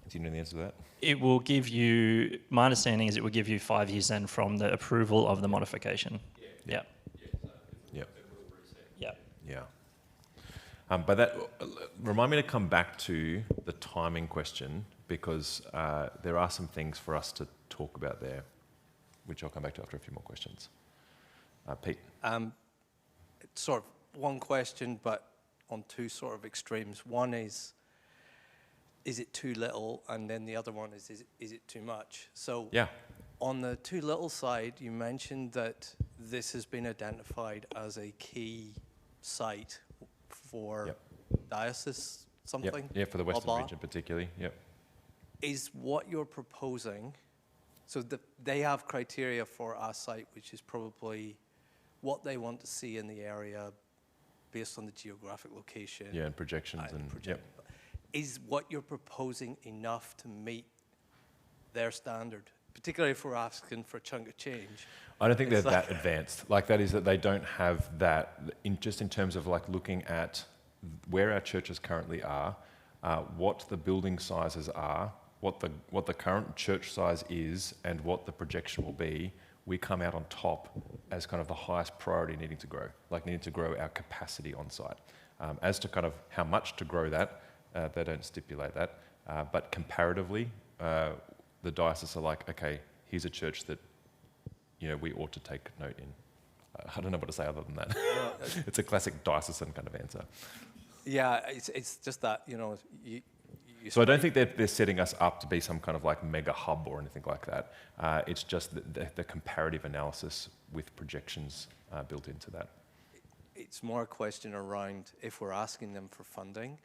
Do you know the answer to that? It will give you, my understanding is it will give you 5 years then from the approval of the modification. Yeah. But that remind me to come back to the timing question, because there are some things for us to talk about there, which I'll come back to after a few more questions. Pete. It's sort of one question, but on two sort of extremes. One is it too little? And then the other one is it too much? So on the too little side, you mentioned that this has been identified as a key site for diocese something? Yeah, for the Western region particularly, Is what you're proposing, so they have criteria for our site, which is probably what they want to see in the area based on the geographic location. Yeah, and projections Is what you're proposing enough to meet their standard, particularly if we're asking for a chunk of change? I don't think they're that advanced. Like, that is that they don't have that, just in terms of like looking at where our churches currently are, what the building sizes are, what the current church size is, and what the projection will be. We come out on top as kind of the highest priority needing to grow our capacity on site. As to kind of how much to grow that, they don't stipulate that. But comparatively, the diocese are like, okay, here's a church that, we ought to take note in. I don't know what to say other than that. It's a classic diocesan kind of answer. Yeah, it's just that, So I don't think they're setting us up to be some kind of like mega hub or anything like that. It's just the comparative analysis with projections built into that. It's more a question around if we're asking them for funding,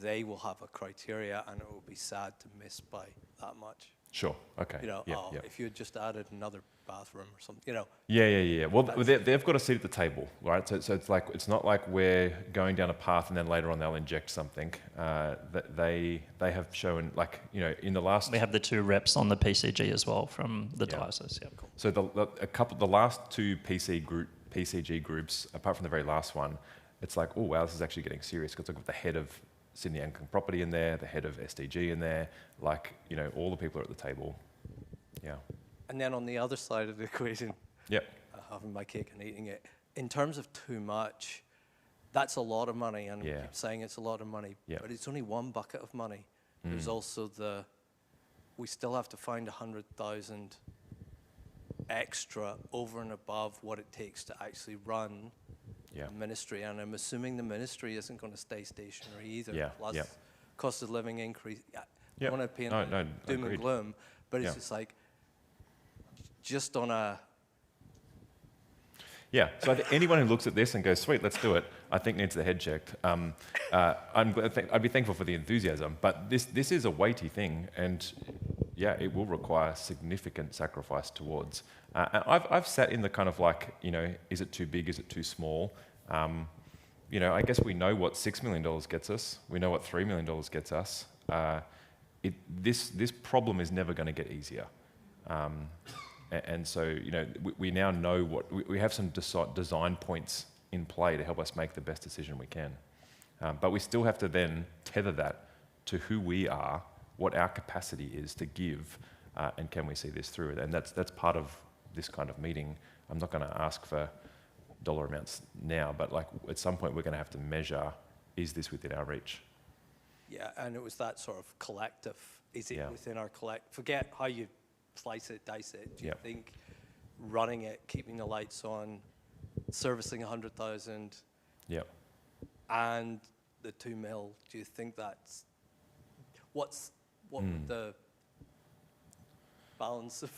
they will have a criteria, and it will be sad to miss by that much. Sure. Okay. If you had just added another bathroom or something, Yeah. Well, they've got a seat at the table, right? So it's like, it's not like we're going down a path and then later on they'll inject something. They have shown, like, in the last. We have the 2 reps on the PCG as well from the diocese. Yeah. Cool. So the last 2 PCG groups, apart from the very last one, it's like, oh wow, this is actually getting serious, because I've got the head of Sydney Anglican Property in there, the head of SDG in there, like, all the people are at the table. Yeah. And then on the other side of the equation, having my cake and eating it, in terms of too much, that's a lot of money, and we keep saying it's a lot of money, but it's only one bucket of money. There's also we still have to find 100,000 extra over and above what it takes to actually run the ministry, and I'm assuming the ministry isn't going to stay stationary either. Plus, cost of living increase. I want to paint doom and gloom, but it's just like, just on a. Yeah, so I think anyone who looks at this and goes, sweet, let's do it, I think needs the head checked. I'd be thankful for the enthusiasm, but this is a weighty thing, and it will require significant sacrifice towards. I've sat in the kind of like, is it too big, is it too small? I guess we know what $6 million gets us. We know what $3 million gets us. This problem is never going to get easier. And so, we now know we have some design points in play to help us make the best decision we can. But we still have to then tether that to who we are, what our capacity is to give, and can we see this through? And that's part of this kind of meeting. I'm not going to ask for dollar amounts now, but like at some point we're going to have to measure, is this within our reach? Yeah, and it was that sort of collective. Is it within our forget how you slice it, dice it. Do you think running it, keeping the lights on, servicing 100,000, and the 2 mil, do you think that's what would the balance of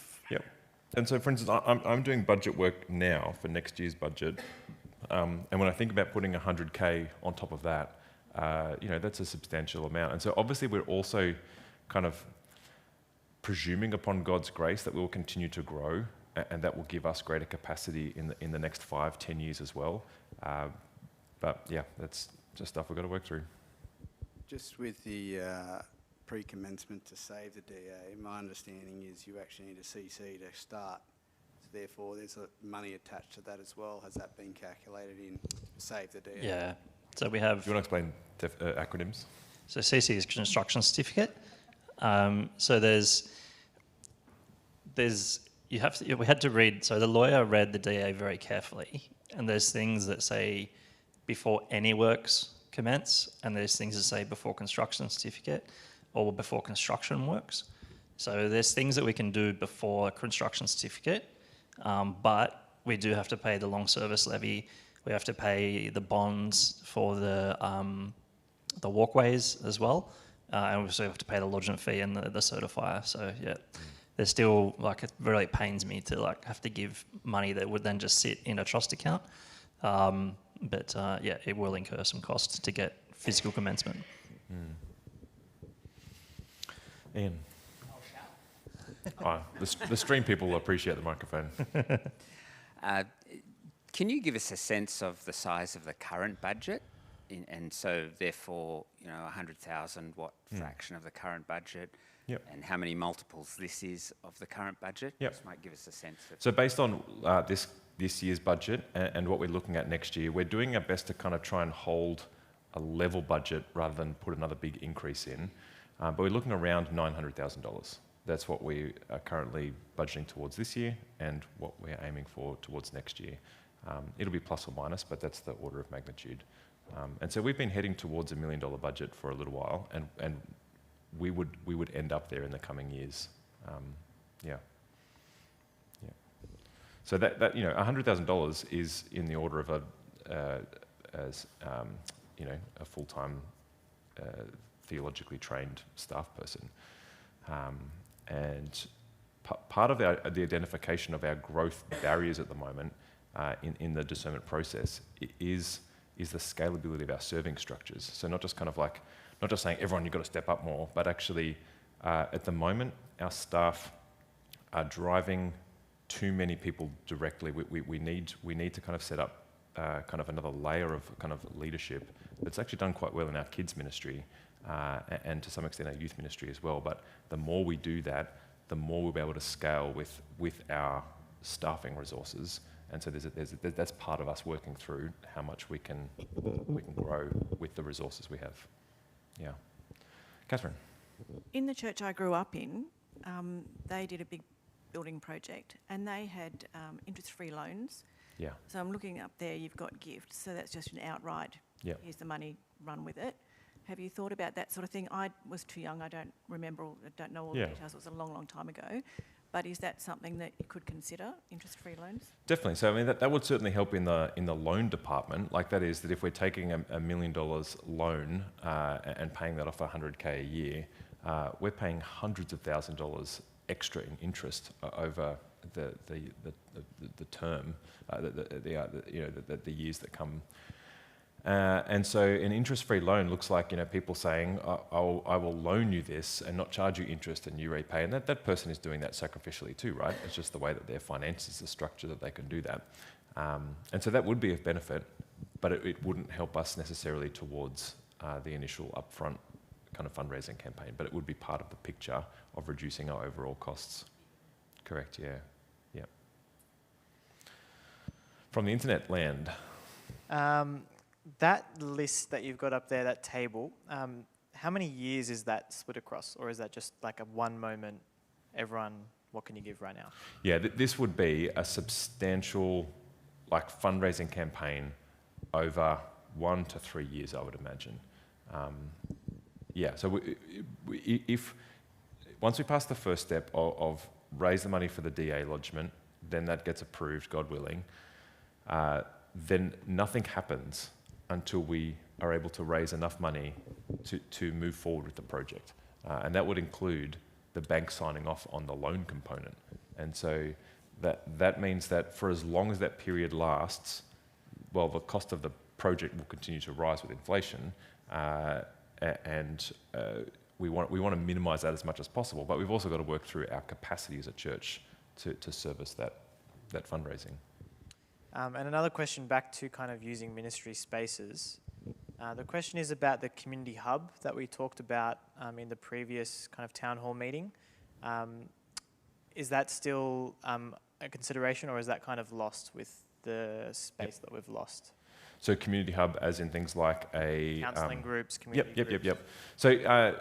And so, for instance, I'm doing budget work now for next year's budget, and when I think about putting 100K on top of that, that's a substantial amount. And so obviously we're also kind of presuming upon God's grace that we will continue to grow, and that will give us greater capacity in the next 5-10 years as well. But yeah, that's just stuff we've got to work through. Just with the pre-commencement to save the DA, my understanding is you actually need a CC to start. So therefore, there's money attached to that as well. Has that been calculated in save the DA? Yeah. So we have... Do you want to explain acronyms? So CC is construction certificate. So we had to read, so the lawyer read the DA very carefully, and there's things that say before any works commence, and there's things that say before construction certificate or before construction works. So there's things that we can do before construction certificate, but we do have to pay the long service levy. We have to pay the bonds for the walkways as well, and we also have to pay the lodgement fee and the certifier. So yeah, there's still, like, it really pains me to like have to give money that would then just sit in a trust account. But yeah, it will incur some costs to get physical commencement. Ian. The stream people will appreciate the microphone. Can you give us a sense of the size of the current budget? And so therefore, 100,000, what fraction of the current budget? Yep. And how many multiples this is of the current budget? Yep. This might give us a sense of... So based on this year's budget and what we're looking at next year, we're doing our best to kind of try and hold a level budget rather than put another big increase in. But we're looking around $900,000. That's what we are currently budgeting towards this year and what we're aiming for towards next year. It'll be plus or minus, but that's the order of magnitude. And so we've been heading towards $1 million budget for a little while, and we would end up there in the coming years. Yeah. So that $100,000 is in the order of a full-time theologically trained staff person. And part of the identification of our growth barriers at the moment in the discernment process is the scalability of our serving structures. So not just saying everyone, you've got to step up more, but actually at the moment our staff are driving too many people directly. We need to kind of set up kind of another layer of kind of leadership that's actually done quite well in our kids ministry and to some extent our youth ministry as well. But the more we do that, the more we'll be able to scale with our staffing resources. And so that's part of us working through how much we can grow with the resources we have. Yeah. Catherine. In the church I grew up in, they did a big building project and they had interest-free loans. Yeah. So I'm looking up there, you've got gifts, so that's just an outright, here's the money, run with it. Have you thought about that sort of thing? I was too young, I don't know all the details, it was a long, long time ago. But is that something that you could consider, interest-free loans? Definitely. So I mean, that would certainly help in the loan department. Like that is that if we're taking $1 million loan and paying that off $100K a year, we're paying hundreds of thousands of dollars extra in interest over the term, the years that come. And so an interest-free loan looks like people saying, I will loan you this and not charge you interest and you repay. And that person is doing that sacrificially too, right? It's just the way that their finances are structured that they can do that. And so that would be of benefit, but it wouldn't help us necessarily towards the initial upfront kind of fundraising campaign, but it would be part of the picture of reducing our overall costs. Correct, yeah. From the internet land. That list that you've got up there, that table, how many years is that split across? Or is that just like a one moment, everyone, what can you give right now? Yeah, this would be a substantial fundraising campaign over 1 to 3 years, I would imagine. So if once we pass the first step of raise the money for the DA lodgement, then that gets approved, God willing, then nothing happens until we are able to raise enough money to move forward with the project. And that would include the bank signing off on the loan component. And so that means that for as long as that period lasts, well, the cost of the project will continue to rise with inflation, and we want to minimise that as much as possible. But we've also got to work through our capacity as a church to service that fundraising. And another question back to kind of using ministry spaces. The question is about the community hub that we talked about in the previous kind of town hall meeting. Is that still a consideration, or is that kind of lost with the space that we've lost? So community hub, as in things like a counselling groups, community groups. Yep. So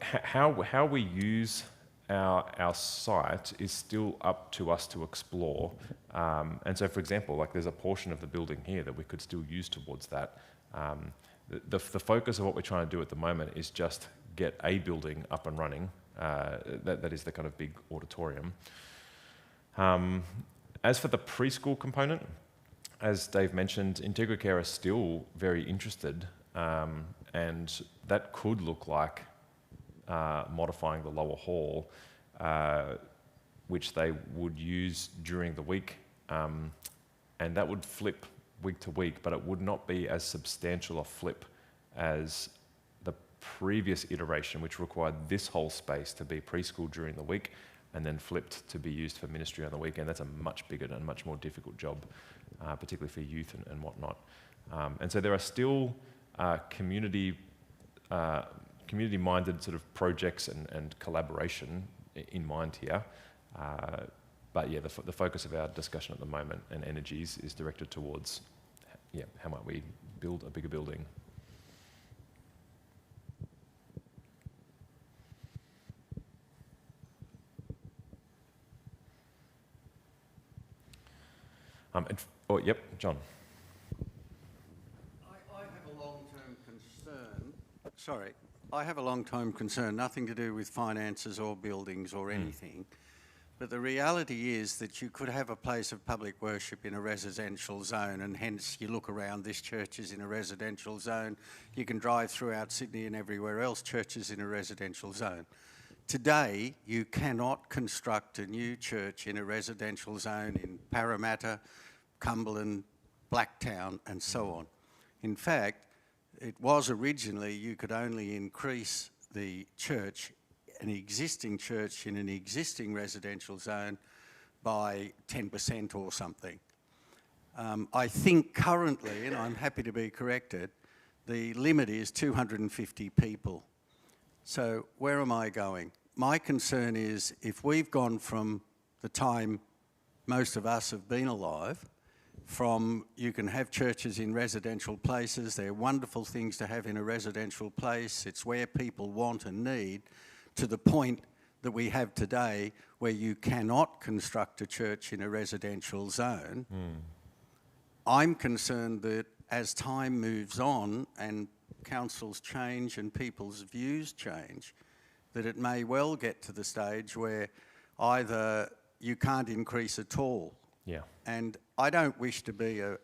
how we use our site is still up to us to explore. And so, for example, like there's a portion of the building here that we could still use towards that. The focus of what we're trying to do at the moment is just get a building up and running. That is the kind of big auditorium. As for the preschool component, as Dave mentioned, Integra Care are still very interested, and that could look like modifying the lower hall, which they would use during the week, and that would flip week to week, but it would not be as substantial a flip as the previous iteration, which required this whole space to be preschool during the week and then flipped to be used for ministry on the weekend. That's a much bigger and much more difficult job, particularly for youth and whatnot. And so there are still community-minded sort of projects and collaboration in mind here. But yeah, the focus of our discussion at the moment and energies is directed towards, how might we build a bigger building? John. I have a long-term concern. Sorry, I have a long-term concern, nothing to do with finances or buildings or anything. But the reality is that you could have a place of public worship in a residential zone, and hence you look around, this church is in a residential zone. You can drive throughout Sydney and everywhere else, churches in a residential zone. Today, you cannot construct a new church in a residential zone in Parramatta, Cumberland, Blacktown, and so on. In fact, it was originally you could only increase the church, an existing church in an existing residential zone, by 10% or something. I think currently, and I'm happy to be corrected, the limit is 250 people. So where am I going? My concern is if we've gone from the time most of us have been alive, from you can have churches in residential places, they're wonderful things to have in a residential place, it's where people want and need, to the point that we have today where you cannot construct a church in a residential zone. I'm concerned that as time moves on and councils change and people's views change, that it may well get to the stage where either you can't increase at all. And I don't wish to be a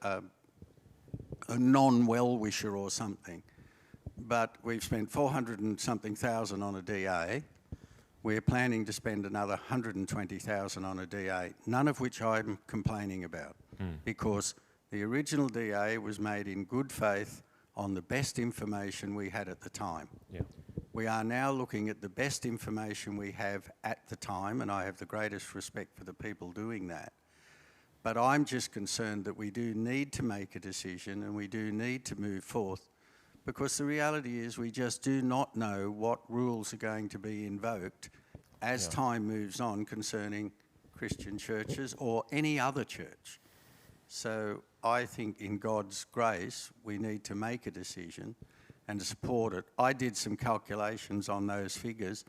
non-well-wisher or something, but we've spent 400 and something thousand on a DA. We're planning to spend another 120,000 on a DA, none of which I'm complaining about, because the original DA was made in good faith on the best information we had at the time. We are now looking at the best information we have at the time, and I have the greatest respect for the people doing that. But I'm just concerned that we do need to make a decision and we do need to move forth, because the reality is we just do not know what rules are going to be invoked as time moves on concerning Christian churches or any other church. So I think in God's grace we need to make a decision and support it. I did some calculations on those figures.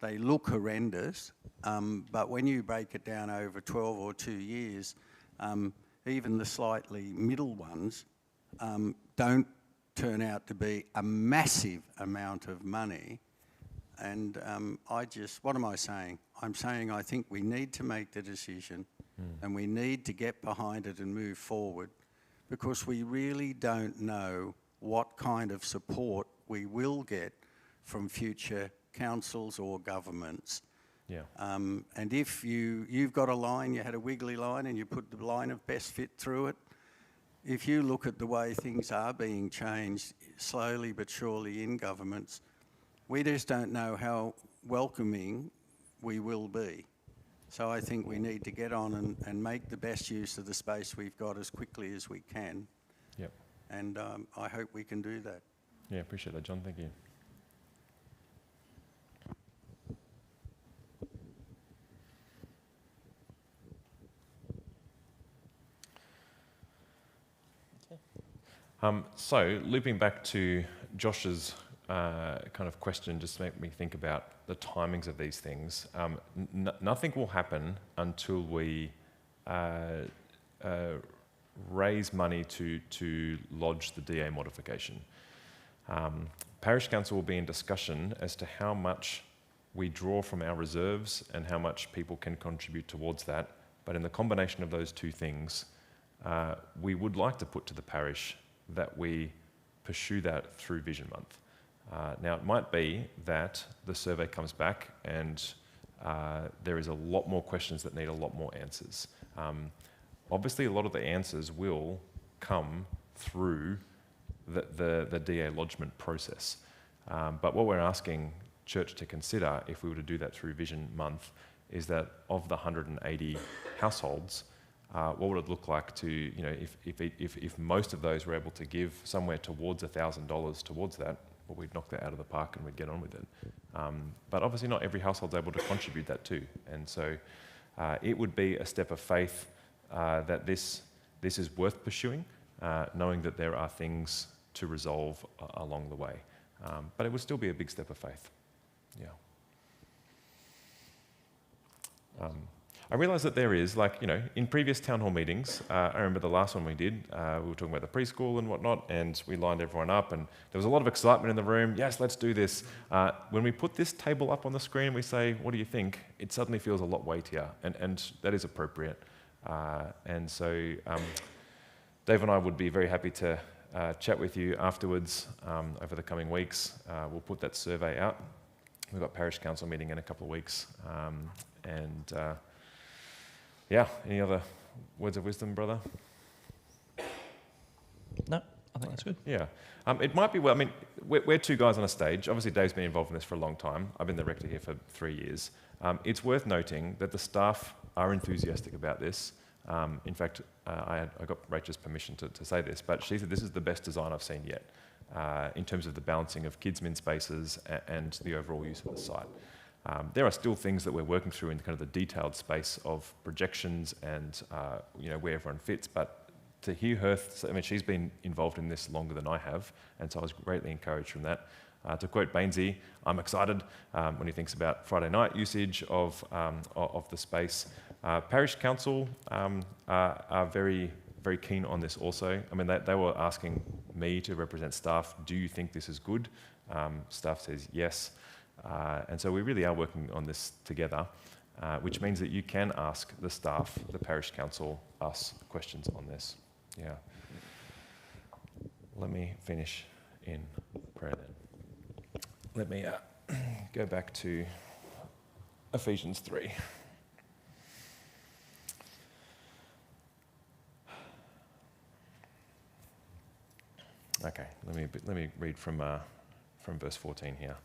They look horrendous, but when you break it down over 12 or 2 years, even the slightly middle ones don't turn out to be a massive amount of money. And what am I saying? I'm saying I think we need to make the decision and we need to get behind it and move forward, because we really don't know what kind of support we will get from future councils or governments Yeah. And if you've got a line, you had a wiggly line and you put the line of best fit through it, if you look at the way things are being changed slowly but surely in governments, we just don't know how welcoming we will be. So I think we need to get on and make the best use of the space we've got as quickly as we can. Yep. And I hope we can do that. Yeah, appreciate that, John. Thank you. So, looping back to Josh's kind of question, just to make me think about the timings of these things. Nothing will happen until we raise money to lodge the DA modification. Parish Council will be in discussion as to how much we draw from our reserves and how much people can contribute towards that. But in the combination of those two things, we would like to put to the parish that we pursue that through Vision Month. Now, it might be that the survey comes back and there is a lot more questions that need a lot more answers. Obviously, a lot of the answers will come through the DA lodgement process. But what we're asking Church to consider, if we were to do that through Vision Month, is that of the 180 households, what would it look like to, you know, if most of those were able to give somewhere towards $1,000 towards that, well, we'd knock that out of the park and we'd get on with it. But obviously not every household's able to contribute that too. And so it would be a step of faith that this is worth pursuing, knowing that there are things to resolve along the way. But it would still be a big step of faith. Yeah. I realise that there is, like, you know, in previous town hall meetings, I remember the last one we did, we were talking about the preschool and whatnot, and we lined everyone up, and there was a lot of excitement in the room. Yes, let's do this. When we put this table up on the screen and we say, what do you think? It suddenly feels a lot weightier, and that is appropriate. And so Dave and I would be very happy to chat with you afterwards over the coming weeks. We'll put that survey out. We've got Parish Council meeting in a couple of weeks. Yeah, any other words of wisdom, brother? No, I think that's good. Yeah. It might be, well, I mean, we're two guys on a stage. Obviously, Dave's been involved in this for a long time. I've been the rector here for 3 years. It's worth noting that the staff are enthusiastic about this. In fact, I got Rachel's permission to say this, but she said this is the best design I've seen yet in terms of the balancing of kids' min spaces and the overall use of the site. There are still things that we're working through in kind of the detailed space of projections and you know, where everyone fits, but to hear her, I mean, she's been involved in this longer than I have, and so I was greatly encouraged from that. To quote Bainesy, I'm excited when he thinks about Friday night usage of the space. Parish Council are very, very keen on this also. I mean, they were asking me to represent staff, do you think this is good? Staff says yes. And so we really are working on this together, which means that you can ask the staff, the Parish Council, us questions on this. Yeah. Let me finish in prayer then. Let me go back to Ephesians 3. Okay, let me read from verse 14 here.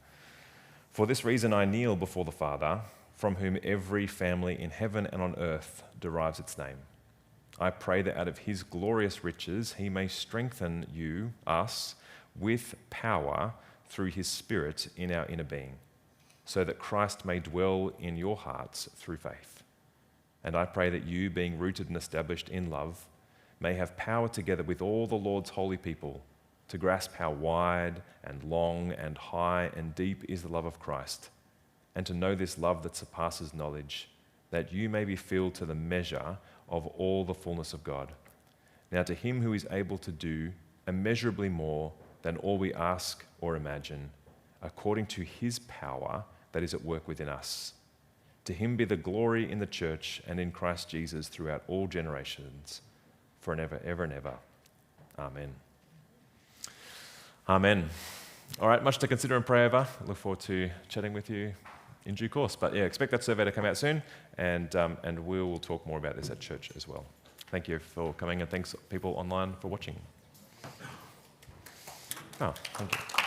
For this reason I kneel before the Father, from whom every family in heaven and on earth derives its name. I pray that out of his glorious riches he may strengthen you, us, with power through his Spirit in our inner being, so that Christ may dwell in your hearts through faith. And I pray that you, being rooted and established in love, may have power together with all the Lord's holy people to grasp how wide and long and high and deep is the love of Christ, and to know this love that surpasses knowledge, that you may be filled to the measure of all the fullness of God. Now to him who is able to do immeasurably more than all we ask or imagine, according to his power that is at work within us. To him be the glory in the church and in Christ Jesus throughout all generations, for and ever, ever and ever. Amen. Amen. All right, much to consider and pray over. Look forward to chatting with you in due course. But yeah, expect that survey to come out soon, and we will talk more about this at church as well. Thank you for coming, and thanks people online for watching. Oh, thank you.